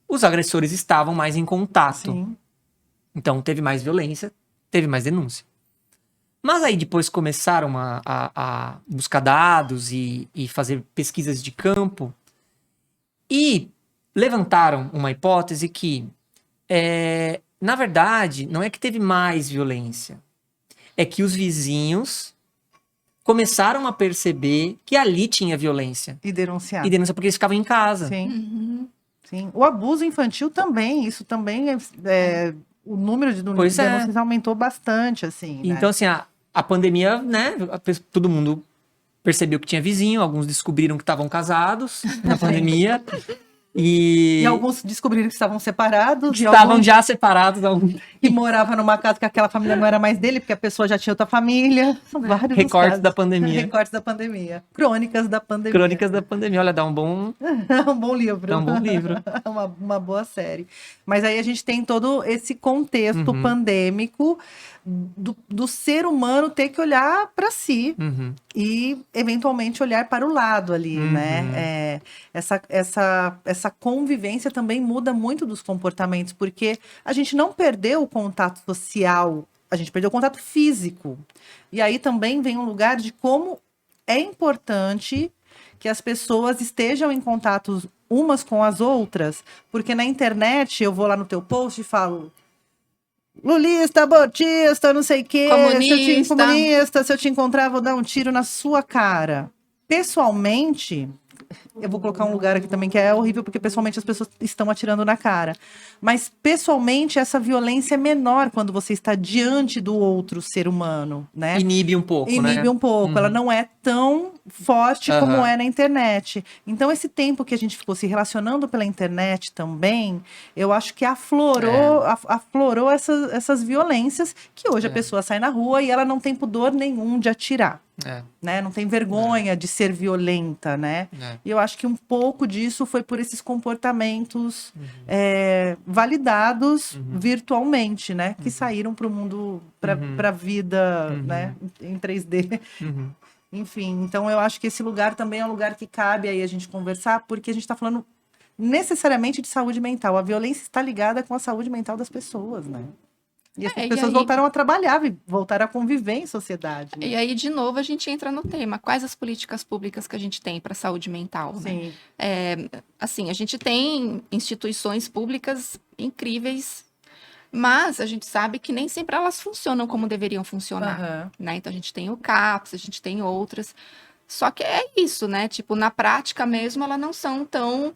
os agressores estavam mais em contato. Sim. Então, teve mais violência, teve mais denúncia. Mas aí depois começaram a buscar dados e fazer pesquisas de campo e levantaram uma hipótese que, na verdade, não é que teve mais violência, é que os vizinhos começaram a perceber que ali tinha violência. E denunciar. E denúncia porque eles ficavam em casa. Sim. Sim. O abuso infantil também, isso também o número de Pois é. denúncias aumentou bastante, assim, né? Então, assim, a pandemia, né, todo mundo percebeu que tinha vizinho, alguns descobriram que estavam casados na pandemia. E alguns descobriram que estavam separados. Estavam já separados. E morava numa casa que aquela família não era mais dele, porque a pessoa já tinha outra família. São vários Recortes casos. da pandemia. Recortes da pandemia. Crônicas da pandemia. Crônicas da pandemia. Olha, dá um bom... um bom livro. Dá um bom livro. uma boa série. Mas aí a gente tem todo esse contexto pandêmico do ser humano ter que olhar para si e, eventualmente, olhar para o lado ali, né? Essa convivência também muda muito dos comportamentos, porque a gente não perdeu o contato social, a gente perdeu o contato físico. E aí também vem um lugar de como é importante que as pessoas estejam em contato umas com as outras, porque na internet eu vou lá no teu post e falo lulista, abortista, não sei o quê, comunista, se eu te encontrar vou dar um tiro na sua cara. Pessoalmente, eu vou colocar um lugar aqui também que é horrível, porque pessoalmente as pessoas estão atirando na cara. Mas pessoalmente essa violência é menor quando você está diante do outro ser humano, né? Inibe um pouco, né? Inibe um pouco. Ela não é tão forte como é na internet. Então, esse tempo que a gente ficou se relacionando pela internet também, eu acho que aflorou essas violências que hoje a pessoa sai na rua e ela não tem pudor nenhum de atirar. Né? Não tem vergonha de ser violenta, né? E eu acho que um pouco disso foi por esses comportamentos validados virtualmente, né? Que saíram para o mundo, para a vida, né? Em 3D. Enfim, então eu acho que esse lugar também é um lugar que cabe aí a gente conversar, porque a gente está falando necessariamente de saúde mental. A violência está ligada com a saúde mental das pessoas, né? E as pessoas voltaram a trabalhar, voltaram a conviver em sociedade. Né? E aí, de novo, a gente entra no tema. Quais as políticas públicas que a gente tem para a saúde mental? Sim. Né? Assim, a gente tem instituições públicas incríveis Mas a gente sabe que nem sempre elas funcionam como deveriam funcionar, Aham. né? Então a gente tem o CAPS, a gente tem outras. Só que é isso, né? Tipo, na prática mesmo, elas não são tão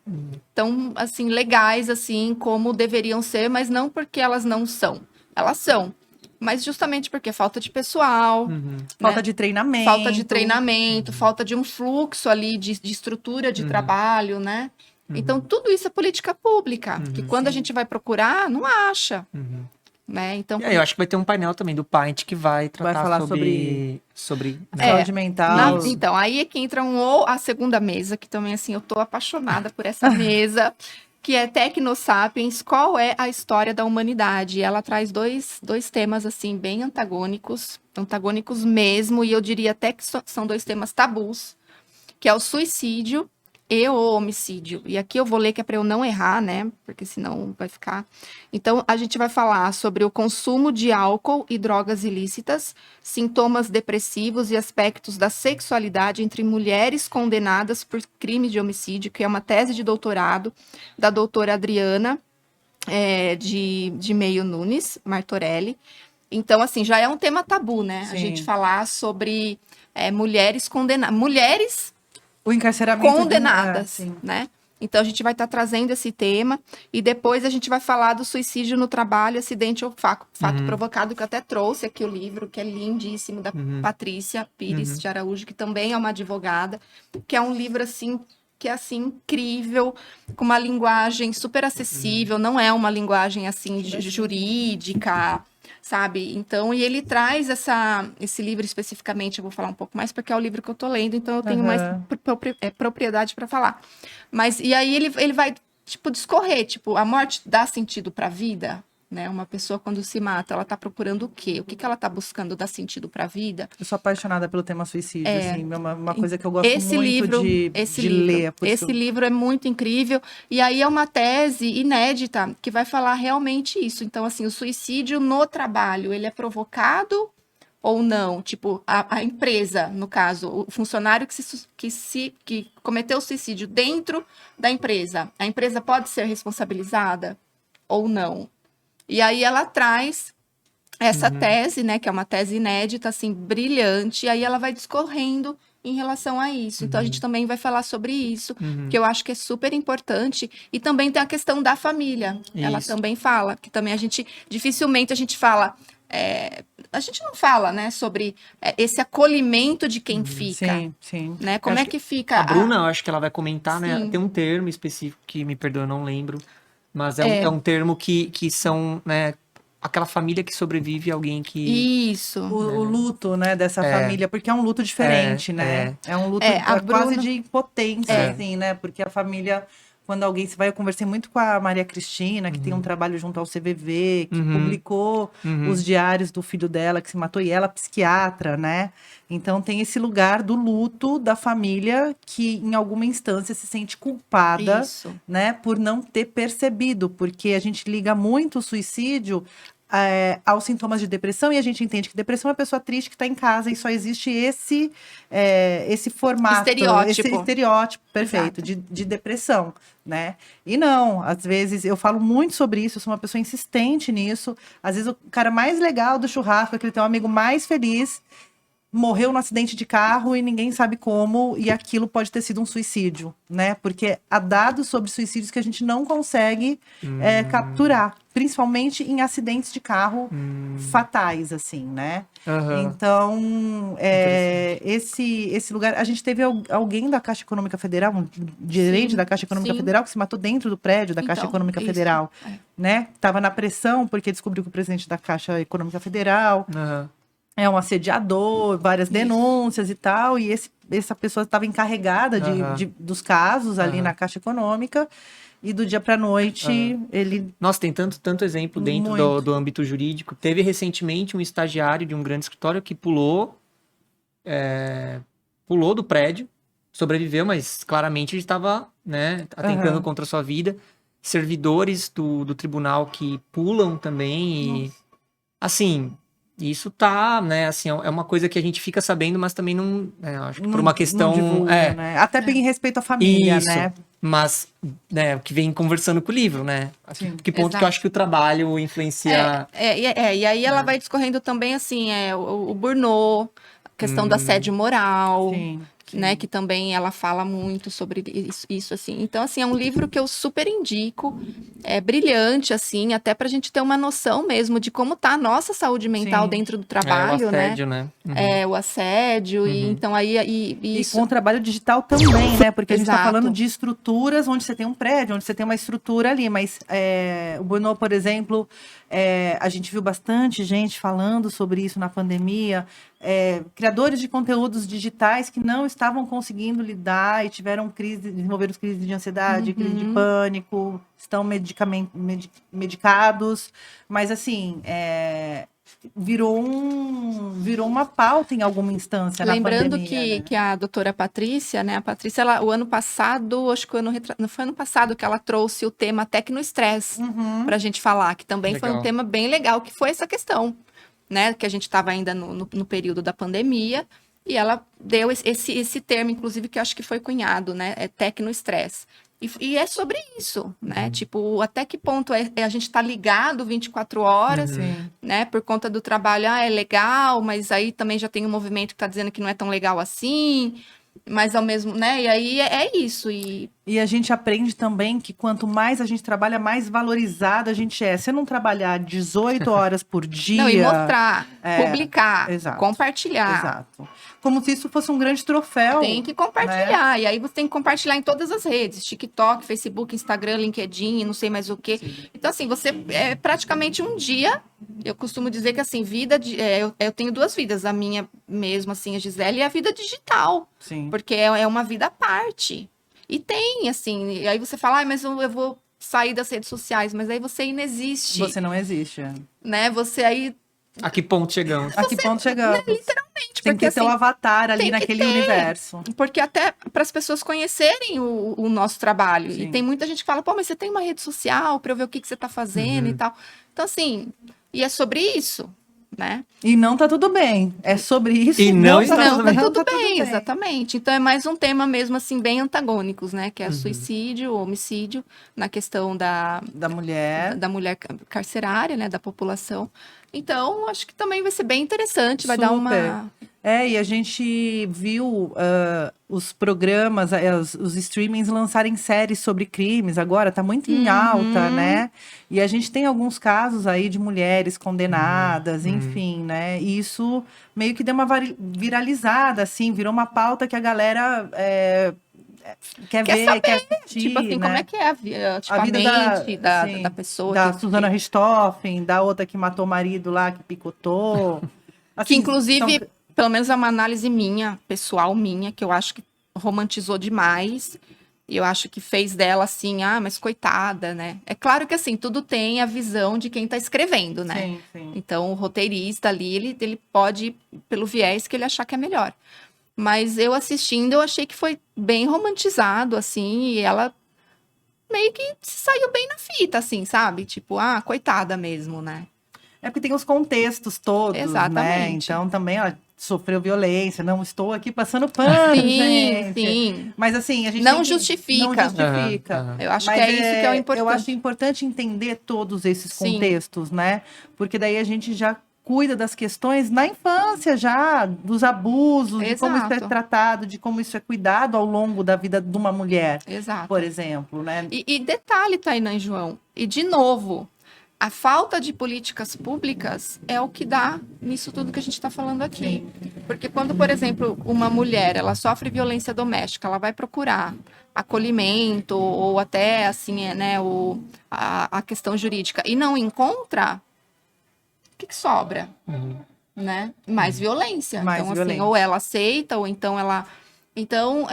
assim, legais assim como deveriam ser, mas não porque elas não são. Elas são. Mas justamente porque falta de pessoal, Uhum. Falta né? de treinamento. Falta de treinamento, falta de um fluxo ali de estrutura de trabalho, né? Então, tudo isso é política pública, que quando a Sim. gente vai procurar, não acha, Uhum. né? Então, E aí, eu acho que vai ter um painel também do Paint que vai tratar falar sobre né? Saúde mental. então, aí é que entra a segunda mesa, que também, assim, eu tô apaixonada por essa mesa, que é Tecnosapiens, qual é a história da humanidade? Ela traz dois temas, assim, bem antagônicos mesmo, e eu diria até que são dois temas tabus, que é o suicídio e o homicídio. E aqui eu vou ler que é para eu não errar, né? Porque senão vai ficar. Então, a gente vai falar sobre o consumo de álcool e drogas ilícitas, sintomas depressivos e aspectos da sexualidade entre mulheres condenadas por crime de homicídio, que é uma tese de doutorado da doutora Adriana de Meio Nunes Martorelli. Então, assim, já é um tema tabu, né? A Sim. gente falar sobre mulheres condenadas. Mulheres O encarceramento condenadas, sim. né? Então a gente vai estar trazendo esse tema e depois a gente vai falar do suicídio no trabalho, acidente ou fato provocado, que eu até trouxe aqui o livro, que é lindíssimo, da Patrícia Pires de Araújo, que também é uma advogada, que é um livro assim que é assim incrível, com uma linguagem super acessível, não é uma linguagem assim jurídica, sabe? Então, e ele traz esse livro especificamente, eu vou falar um pouco mais, porque é o livro que eu tô lendo, então eu tenho mais propriedade para falar. Mas, e aí ele vai, tipo, discorrer, tipo, a morte dá sentido para a vida? Né? Uma pessoa, quando se mata, ela tá procurando o quê? O que ela tá buscando dar sentido para a vida? Eu sou apaixonada pelo tema suicídio, assim, é uma coisa que eu gosto Esse muito livro, de ler. Por isso Esse que eu- livro é muito incrível, e aí é uma tese inédita que vai falar realmente isso. Então, assim, o suicídio no trabalho, ele é provocado ou não? Tipo, a empresa, no caso, o funcionário que cometeu suicídio dentro da empresa, a empresa pode ser responsabilizada ou não? E aí ela traz essa tese, né, que é uma tese inédita, assim, brilhante, e aí ela vai discorrendo em relação a isso. Então, a gente também vai falar sobre isso, que eu acho que é super importante. E também tem a questão da família. Ela Isso. também fala, que também dificilmente a gente fala, a gente não fala, né, sobre esse acolhimento de quem fica, Sim, sim. né? Como Eu é acho que fica A Bruna, eu acho que ela vai comentar, né? Sim. Tem um termo específico que, me perdoa, eu não lembro. Mas é um termo que são, né? Aquela família que sobrevive a alguém que... Isso. O luto, né, dessa família, porque é um luto diferente, né? É um luto a quase Bruna- de impotência, assim, né? Porque a família, quando alguém se vai, eu conversei muito com a Maria Cristina, que tem um trabalho junto ao CVV, que publicou os diários do filho dela que se matou, e ela é psiquiatra, né? Então tem esse lugar do luto da família que, em alguma instância, se sente culpada, Isso. né, por não ter percebido, porque a gente liga muito o suicídio aos sintomas de depressão, e a gente entende que depressão é uma pessoa triste que está em casa, e só existe esse formato, esse estereótipo perfeito de depressão, né? E não, às vezes eu falo muito sobre isso, eu sou uma pessoa insistente nisso. Às vezes o cara mais legal do churrasco, aquele teu amigo mais feliz, morreu num acidente de carro e ninguém sabe como, e aquilo pode ter sido um suicídio, né? Porque há dados sobre suicídios que a gente não consegue capturar, principalmente em acidentes de carro fatais, assim, né? Então, esse lugar... A gente teve alguém da Caixa Econômica Federal, um gerente da Caixa Econômica Federal, que se matou dentro do prédio da Caixa Econômica Federal, né? Tava na pressão porque descobriu que o presidente da Caixa Econômica Federal... é um assediador, várias denúncias e tal, e essa pessoa estava encarregada dos casos ali na Caixa Econômica, e do dia para a noite ele... Nossa, tem tanto exemplo dentro do âmbito jurídico. Teve recentemente um estagiário de um grande escritório que pulou do prédio, sobreviveu, mas claramente ele estava, né, atentando contra a sua vida. Servidores do tribunal que pulam também, e assim... Isso tá, né, assim, é uma coisa que a gente fica sabendo, mas também não, acho que por uma questão... divulga, né? Até bem em respeito à família, Isso. né? mas né, que vem conversando com o livro, né? Sim. Que ponto que eu acho que o trabalho influencia... E aí ela vai discorrendo também, assim, o Bourdieu, a questão do assédio moral, Sim, né? sim. Que também ela fala muito sobre isso, assim. Então, assim, é um livro que eu super indico, é brilhante, assim, até pra gente ter uma noção mesmo de como tá a nossa saúde mental Sim. dentro do o trabalho, né? assédio, né? O assédio, e Uhum. então aí E isso... com o trabalho digital também, né? Porque a gente está Exato. falando de estruturas onde você tem um prédio, onde você tem uma estrutura ali. Mas o Bourdieu, por exemplo, a gente viu bastante gente falando sobre isso na pandemia. Criadores de conteúdos digitais que não estavam conseguindo lidar e tiveram desenvolveram crise de ansiedade, crise de pânico, estão medicados. Mas, assim, virou uma pauta em alguma instância na Lembrando pandemia, né? que a doutora Patrícia, né? A Patrícia, ela, o ano passado, acho que não foi ano passado que ela trouxe o tema tecnoestresse para a gente falar, que também foi um Legal. tema bem legal, que foi essa questão, né? Que a gente estava ainda no período da pandemia, e ela deu esse termo, inclusive, que eu acho que foi cunhado, né? É tecnoestresse. E é sobre isso, né? Tipo, até que ponto a gente está ligado 24 horas, Sim. né? Por conta do trabalho, é legal, mas aí também já tem um movimento que está dizendo que não é tão legal assim, mas ao mesmo, né? E aí é isso. E a gente aprende também que quanto mais a gente trabalha, mais valorizado a gente é. Se eu não trabalhar 18 horas por dia... Não, e mostrar, publicar, exato, compartilhar. Exato. Como se isso fosse um grande troféu. Tem que compartilhar. Né? E aí você tem que compartilhar em todas as redes. TikTok, Facebook, Instagram, LinkedIn, não sei mais o quê. Sim. Então, assim, você praticamente um dia... Eu costumo dizer que, assim, eu tenho duas vidas. A minha mesmo, assim, a Gisele, e a vida digital. Sim. Porque é uma vida à parte. E tem, assim... E aí você fala, mas eu vou sair das redes sociais. Mas aí você inexiste. Você não existe. Né? Você aí... A que ponto chegamos? A que ponto chegamos? Literalmente. Tem porque, que ter o avatar ali naquele universo. Porque até para as pessoas conhecerem o nosso trabalho. Sim. E tem muita gente que fala, pô, mas você tem uma rede social para eu ver o que você está fazendo e tal. Então, assim, e é sobre isso, né? E não tá tudo bem. É sobre isso. E não está tudo bem, exatamente. Então é mais um tema mesmo, assim, bem antagônicos, né? Que é suicídio, homicídio, na questão da mulher. Da mulher carcerária, né? Da população. Então, acho que também vai ser bem interessante, vai dar uma... E a gente viu os programas, os streamings lançarem séries sobre crimes agora, tá muito em alta, né? E a gente tem alguns casos aí de mulheres condenadas, enfim, né? E isso meio que deu uma viralizada, assim, virou uma pauta que a galera... Quer ver, saber, quer assistir, tipo assim, né? como é que é a vida da pessoa. Da Susana Richthofen, da outra que matou o marido lá, que picotou. Assim, que, inclusive, pelo menos é uma análise minha, pessoal minha, que eu acho que romantizou demais. E eu acho que fez dela assim, mas coitada, né? É claro que, assim, tudo tem a visão de quem tá escrevendo, né? Sim, sim. Então, o roteirista ali, ele pode ir pelo viés que ele achar que é melhor. Mas eu assistindo, eu achei que foi bem romantizado, assim, e ela meio que saiu bem na fita, assim, sabe? Tipo, coitada mesmo, né? É porque tem os contextos todos, exatamente. Né? Então, também, ela sofreu violência. Não estou aqui passando pano, gente. Sim. Mas, assim, a gente não justifica. Não justifica. Eu acho que é isso que é o importante. Eu acho importante entender todos esses contextos, né? Porque daí a gente já cuida das questões na infância já, dos abusos, de como isso é tratado, de como isso é cuidado ao longo da vida de uma mulher, por exemplo, né? E detalhe, Tainá e João, e de novo, a falta de políticas públicas é o que dá nisso tudo que a gente está falando aqui. Sim. Porque quando, por exemplo, uma mulher, ela sofre violência doméstica, ela vai procurar acolhimento ou até, assim, né, a questão jurídica, e não encontra... O que sobra? Né? Mais violência. Então, assim, ou ela aceita, ou então ela... Então,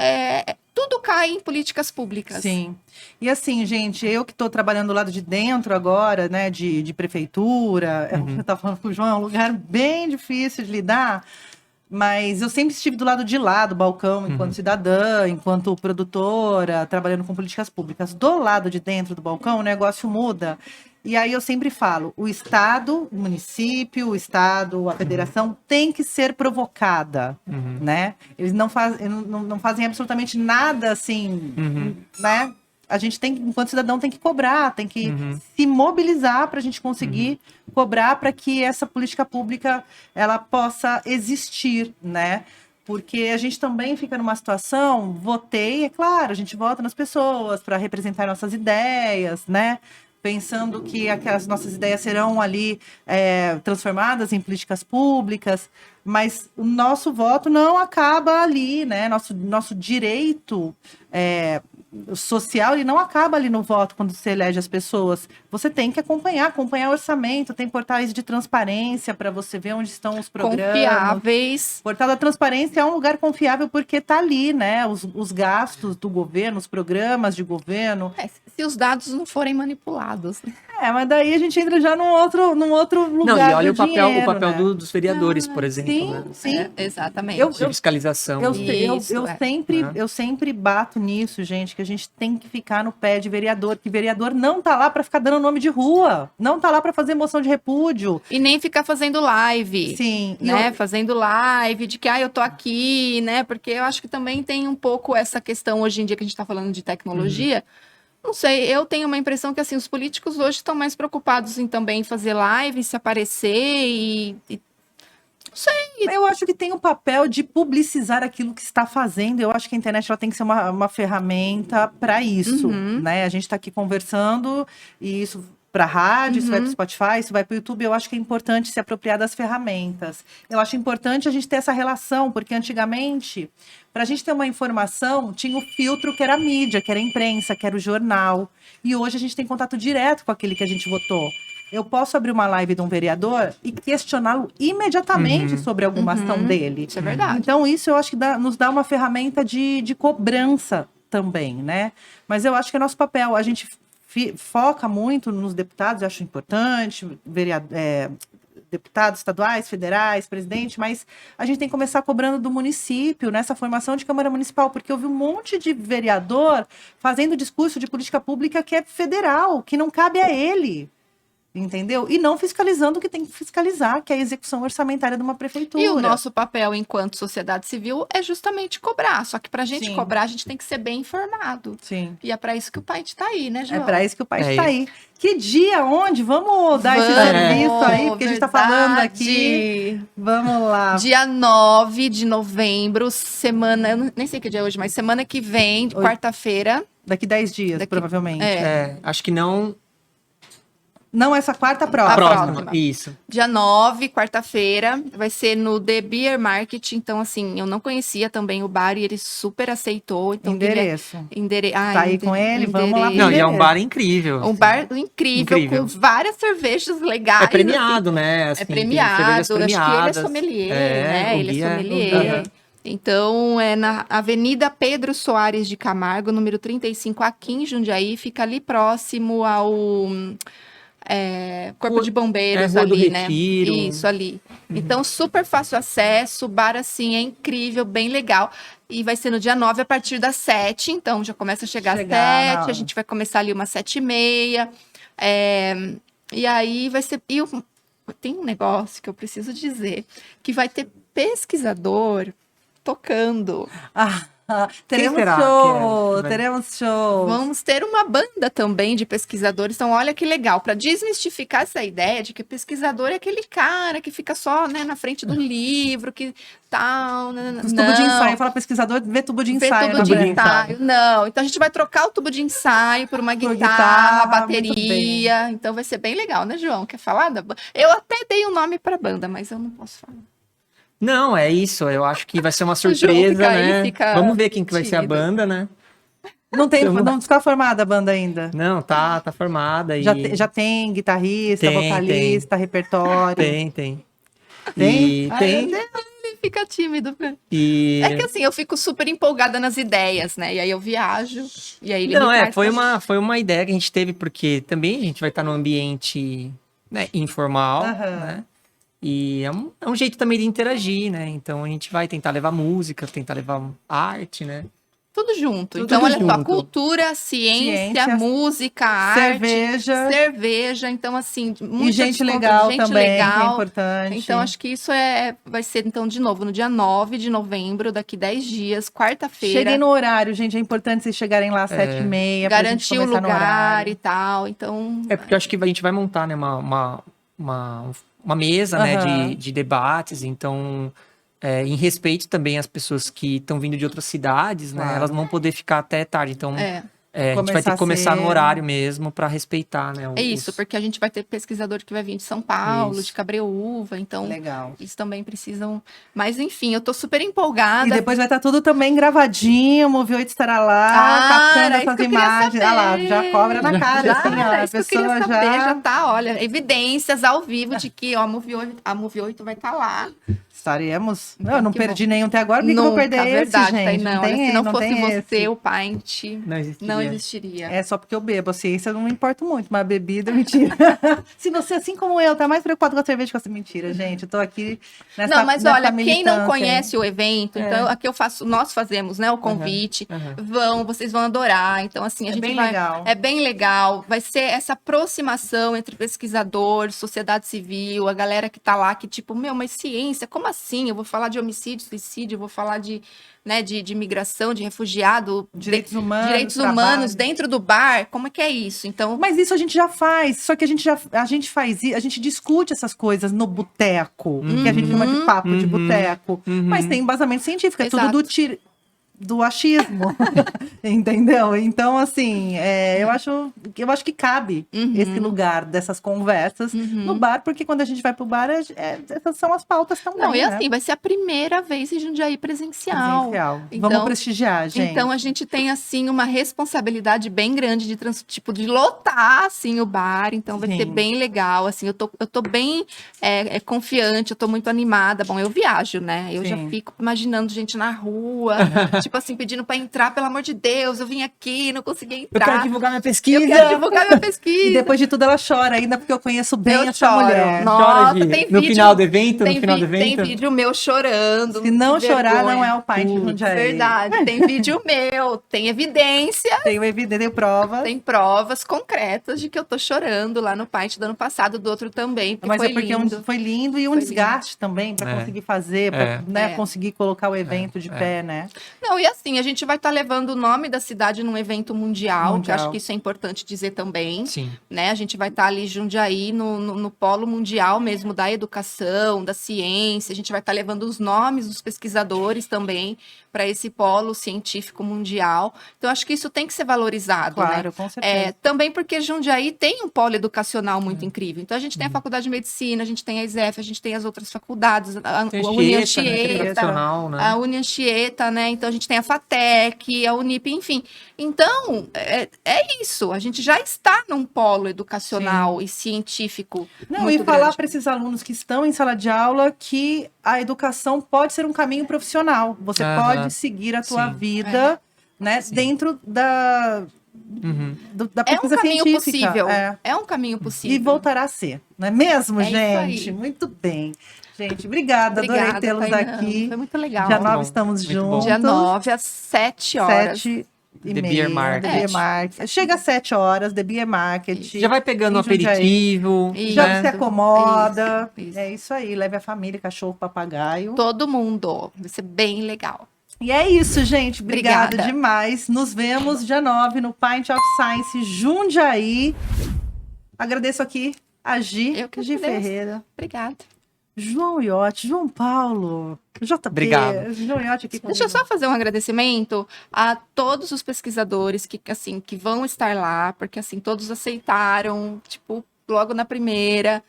tudo cai em políticas públicas. Sim. E assim, gente, eu que estou trabalhando do lado de dentro agora, né, de prefeitura, eu estava falando com o João, é um lugar bem difícil de lidar, mas eu sempre estive do lado de lá do balcão, enquanto cidadã, enquanto produtora, trabalhando com políticas públicas. Do lado de dentro do balcão, o negócio muda. E aí eu sempre falo, o Estado, o município, o Estado, a federação tem que ser provocada, né? Eles não fazem absolutamente nada assim, né? A gente tem, enquanto cidadão, tem que cobrar, tem que se mobilizar para a gente conseguir cobrar para que essa política pública ela possa existir, né? Porque a gente também fica numa situação, votei, é claro, a gente vota nas pessoas para representar nossas ideias, né? Pensando que aquelas nossas ideias serão ali transformadas em políticas públicas, mas o nosso voto não acaba ali, né? Nosso direito social, ele não acaba ali no voto quando você elege as pessoas. Você tem que acompanhar o orçamento, tem portais de transparência para você ver onde estão os programas. Confiáveis. O portal da transparência é um lugar confiável porque está ali, né? Os gastos do governo, os programas de governo. Se os dados não forem manipulados. Mas daí a gente entra já num outro lugar. Não, e olha do o papel dinheiro, né? dos vereadores, por exemplo. Sim, né? sim. Exatamente. De fiscalização. Eu sempre bato nisso, gente, que a gente tem que ficar no pé de vereador, que vereador não tá lá para ficar dando nome de rua, não tá lá para fazer moção de repúdio. E nem ficar fazendo live. Sim. Né? Fazendo live de que, eu tô aqui, né? Porque eu acho que também tem um pouco essa questão hoje em dia que a gente tá falando de tecnologia. Não sei, eu tenho uma impressão que, assim, os políticos hoje estão mais preocupados em também fazer live, se aparecer e não sei. Eu acho que tem o papel de publicizar aquilo que está fazendo. Eu acho que a internet ela tem que ser uma ferramenta para isso, né? A gente está aqui conversando e isso para rádio, isso vai para o Spotify, isso vai para o YouTube. Eu acho que é importante se apropriar das ferramentas. Eu acho importante a gente ter essa relação, porque antigamente, para a gente ter uma informação, tinha o filtro que era a mídia, que era a imprensa, que era o jornal. E hoje a gente tem contato direto com aquele que a gente votou. Eu posso abrir uma live de um vereador e questioná-lo imediatamente sobre alguma ação dele. Isso é verdade. Então, isso eu acho que nos dá uma ferramenta de cobrança também, né? Mas eu acho que é nosso papel. A gente foca muito nos deputados, eu acho importante, deputados estaduais, federais, presidente, mas a gente tem que começar cobrando do município, nessa formação de Câmara Municipal, porque eu vi um monte de vereador fazendo discurso de política pública que é federal, que não cabe a ele. Entendeu? E não fiscalizando o que tem que fiscalizar, que é a execução orçamentária de uma prefeitura. E o nosso papel enquanto sociedade civil é justamente cobrar. Só que pra gente Sim. cobrar, a gente tem que ser bem informado. Sim. E é pra isso que o pai tá aí, né, João? É para isso que o pai está aí. Que dia, onde? Vamos dar esse Vamos, serviço aí, porque a gente está falando aqui. Vamos lá. Dia 9 de novembro, semana, eu nem sei que dia é hoje, mas semana que vem, quarta-feira. Daqui 10 dias, provavelmente. Acho que não. Não essa quarta, A próxima. próxima. Isso. Dia 9, quarta-feira, vai ser no The Beer Market. Então, assim, eu não conhecia também o bar e ele super aceitou. Então, Endereço. Tá aí com ele? Vamos lá. Não, e é um bar incrível. Um bar incrível, com várias cervejas legais. É premiado, assim. né? Assim, É premiado. Acho que ele é premiadas. sommelier, né? Ele é sommelier. Então, é na Avenida Pedro Soares de Camargo, número 35, aqui em Jundiaí. Fica ali próximo ao... Corpo de Bombeiros Rua do ali, né? Retiro. Isso, ali. Então, super fácil acesso, o bar, assim, é incrível, bem legal. E vai ser no dia 9, a partir das 7, então já começa a chegar às 7, a gente vai começar ali umas 7h30. E aí vai ser... tem um negócio que eu preciso dizer, que vai ter pesquisador tocando. Teremos será show, que é? teremos show. Vamos ter uma banda também de pesquisadores. Então, olha que legal, para desmistificar essa ideia de que pesquisador é aquele cara que fica só, né, na frente do livro, que tal. Os tubos de ensaio, fala pesquisador, vê tubo de ensaio. Tubo de ensaio. Não, então a gente vai trocar o tubo de ensaio por uma guitarra, bateria. Então vai ser bem legal, né, João? Quer falar da banda? Eu até dei um nome pra banda, mas eu não posso falar. Não, é isso. Eu acho que vai ser uma surpresa, né? Vamos ver quem que vai ser a banda, né? Não está formada a banda ainda. Não, tá formada. Já tem guitarrista, vocalista, repertório. Tem. Tem? Tem. Ele fica tímido. É que assim, eu fico super empolgada nas ideias, né? E aí eu viajo, e aí ele foi uma ideia que a gente teve, porque também a gente vai estar num ambiente, né, informal, né? E é um jeito também de interagir, né? Então a gente vai tentar levar música, tentar levar arte, né? Tudo junto. Tudo Então, olha só, junto. cultura, ciência, Ciência, música, arte, cerveja. então assim, E muita gente descontra- legal gente também, que é legal. importante. Então, acho que isso vai ser, então, de novo, no dia 9 de novembro, daqui 10 dias, quarta-feira. Cheguem no horário, gente. É importante vocês chegarem lá às 7h30. pra gente Garantir o começar no lugar horário. e tal. Então, Porque eu acho que a gente vai montar, né, uma mesa, né, Aham. de debates, então, em respeito também às pessoas que estão vindo de outras cidades, né, Claro. elas não vão poder ficar até tarde, então a gente vai ter que começar no cedo. horário mesmo para respeitar, né, é isso, porque a gente vai ter pesquisador que vai vir de São Paulo, Isso. de Cabreúva, então Legal. eles também precisam. Mas enfim, eu tô super empolgada. E depois vai estar tudo também gravadinho, o Movi 8 estará lá, Ah, captando era isso essas que eu queria imagens. Ah lá, saber. já cobra na cara, Já, assim, ó. era A isso que eu queria pessoa saber, já já tá, olha, evidências ao vivo de que ó, a Movie 8 vai estar lá. estaremos. Então, Eu não que perdi bom. nenhum até agora, por que eu vou perder esse, verdade, gente? Tainã, olha, tem, se não não fosse tem você, esse. o Pint, não existiria. É só porque eu bebo, a ciência eu não me importo muito, mas a bebida, mentira. Se você, assim como eu, tá mais preocupado com a cerveja que com a mentira, gente. Eu tô aqui nessa Não, mas nessa olha, quem não militância conhece o evento, então aqui nós fazemos, né, o convite, vocês vão adorar. Então, assim, a É gente bem vai. legal. É bem legal. Vai ser essa aproximação entre pesquisador, sociedade civil, a galera que tá lá, que tipo, mas ciência, como assim? Eu vou falar de homicídio, suicídio, eu vou falar de, né, de migração, de refugiado, Direitos humanos, direitos trabalho. humanos dentro do bar. Como é que é isso? Então, Mas isso a gente já faz, só que a gente faz, a gente discute essas coisas no boteco, que a gente chama de papo de boteco, mas tem embasamento científico, é tudo Exato. do achismo, entendeu? Então, assim, eu acho que cabe esse lugar dessas conversas no bar, porque quando a gente vai pro bar, essas são as pautas também, não, e né? assim, vai ser a primeira vez em Jundiaí presencial. Presencial. Então, Vamos prestigiar, gente. Então a gente tem assim uma responsabilidade bem grande de lotar assim o bar, então vai ser Sim. bem legal, assim, eu tô bem confiante, eu tô muito animada. Bom, eu viajo, né? Eu já Sim. fico imaginando gente na rua, tipo assim, pedindo para entrar, pelo amor de Deus, eu vim aqui, não consegui Eu quero entrar. divulgar minha pesquisa. Eu quero divulgar minha pesquisa. E depois de tudo ela chora ainda, porque eu conheço bem Eu essa choro. mulher. Nossa, Chora de- tem no vídeo- final do evento, Tem, no final do tem evento. vídeo meu chorando. Se não que chorar, vergonha. não é o pai de Jundiaí. Verdade, tem vídeo meu, tem evidência, Tenho evidência, tenho prova. tem provas concretas de que eu tô chorando lá no Pint do ano passado, do outro também, porque Mas foi é porque lindo. foi lindo e um Foi desgaste também para É. conseguir fazer, para É. conseguir colocar o evento de pé, né? Não, e assim, a gente vai estar levando o nome da cidade num evento mundial, que eu acho Mundial. que isso é importante dizer também, Sim. né? A gente vai estar ali Jundiaí no polo mundial mesmo da educação, da ciência, a gente vai estar levando os nomes dos pesquisadores também para esse polo científico mundial. Então, acho que isso tem que ser valorizado, né? Claro, com certeza. Também porque Jundiaí tem um polo educacional muito incrível. Então, a gente tem a Faculdade de Medicina, a gente tem a ISEF, a gente tem as outras faculdades, a Tem Unianchieta, Anchieta, né, que é tradicional, né? a Unianchieta, né? Então, a gente tem a FATEC, a Unip, enfim. Então, é isso. A gente já está num polo educacional e científico Não, muito e falar grande. para esses alunos que estão em sala de aula que a educação pode ser um caminho profissional. Você Aham. pode seguir a tua Sim. vida, né, dentro da É um pesquisa caminho científica. possível. É. É um caminho possível. E voltará a ser, não é mesmo, É isso gente? aí. Muito bem. Gente, obrigada, adorei tê-los Tainã. aqui. Foi muito legal. Dia Muito 9 bom, estamos muito bom. juntos. Dia 9 às 7 horas. 7h30. The Beer Market. The Beer Market. Chega às 7 horas, The Beer Market. Já vai pegando um em Jundiaí. aperitivo, Isso. Já né? se acomoda. Isso. É isso aí. Leve a família, cachorro, papagaio. Todo mundo. Vai ser bem legal. E é isso, gente. Obrigada Obrigada. demais. Nos vemos dia 9 no Pint of Science Jundiaí. Agradeço aqui a Gi, Eu que Gi agradeço. Ferreira, Obrigada. João Iotti, João Paulo, JP. Obrigado. João Iotti aqui comigo. Deixa eu só fazer um agradecimento a todos os pesquisadores que vão estar lá, porque assim, todos aceitaram, tipo, logo na primeira.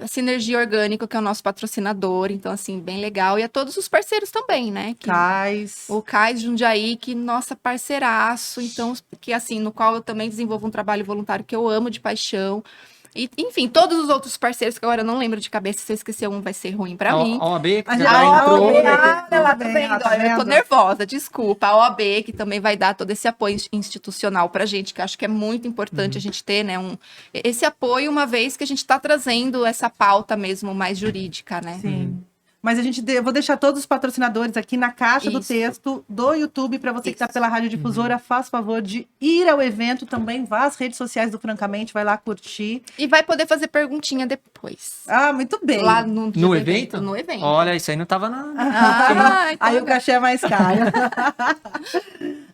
A Sinergia Orgânico, que é o nosso patrocinador, então, assim, bem legal. E a todos os parceiros também, né? Cais. O Cais Jundiaí, que nossa parceiraço, então, que assim, no qual eu também desenvolvo um trabalho voluntário que eu amo de paixão. E, enfim, todos os outros parceiros, que agora eu não lembro de cabeça, se eu esquecer um, vai ser ruim pra mim. A OAB, que A já OAB, entrou. né? Olha lá, tá Bem, vendo? tá Olha, eu tô vendo? nervosa, desculpa. A OAB, que também vai dar todo esse apoio institucional pra gente, que eu acho que é muito importante a gente ter, né, esse apoio, uma vez que a gente tá trazendo essa pauta mesmo mais jurídica, né? Sim. Mas eu vou deixar todos os patrocinadores aqui na caixa do Isso. texto do YouTube para você que está Isso. pela Rádio Difusora. Faça favor de ir ao evento também. Vá às redes sociais do Francamente, vai lá curtir. E vai poder fazer perguntinha depois. Ah, muito bem. Lá no dia No do evento? No evento. Olha, isso aí não tava na... Ah, então Aí o cachê é mais caro.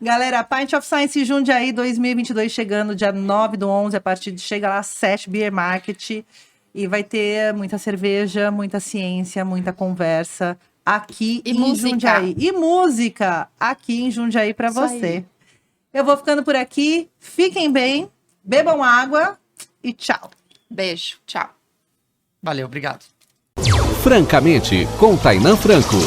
Galera, Pint of Science Jundiaí 2022 chegando dia 9/11, a partir de chega lá 7 Beer Market e vai ter muita cerveja, muita ciência, muita conversa aqui E em música. Jundiaí. E música aqui em Jundiaí para Isso você. aí. Eu vou ficando por aqui. Fiquem bem, bebam água e tchau. Beijo. Tchau. Valeu, obrigado. Francamente, com Tainan Franco.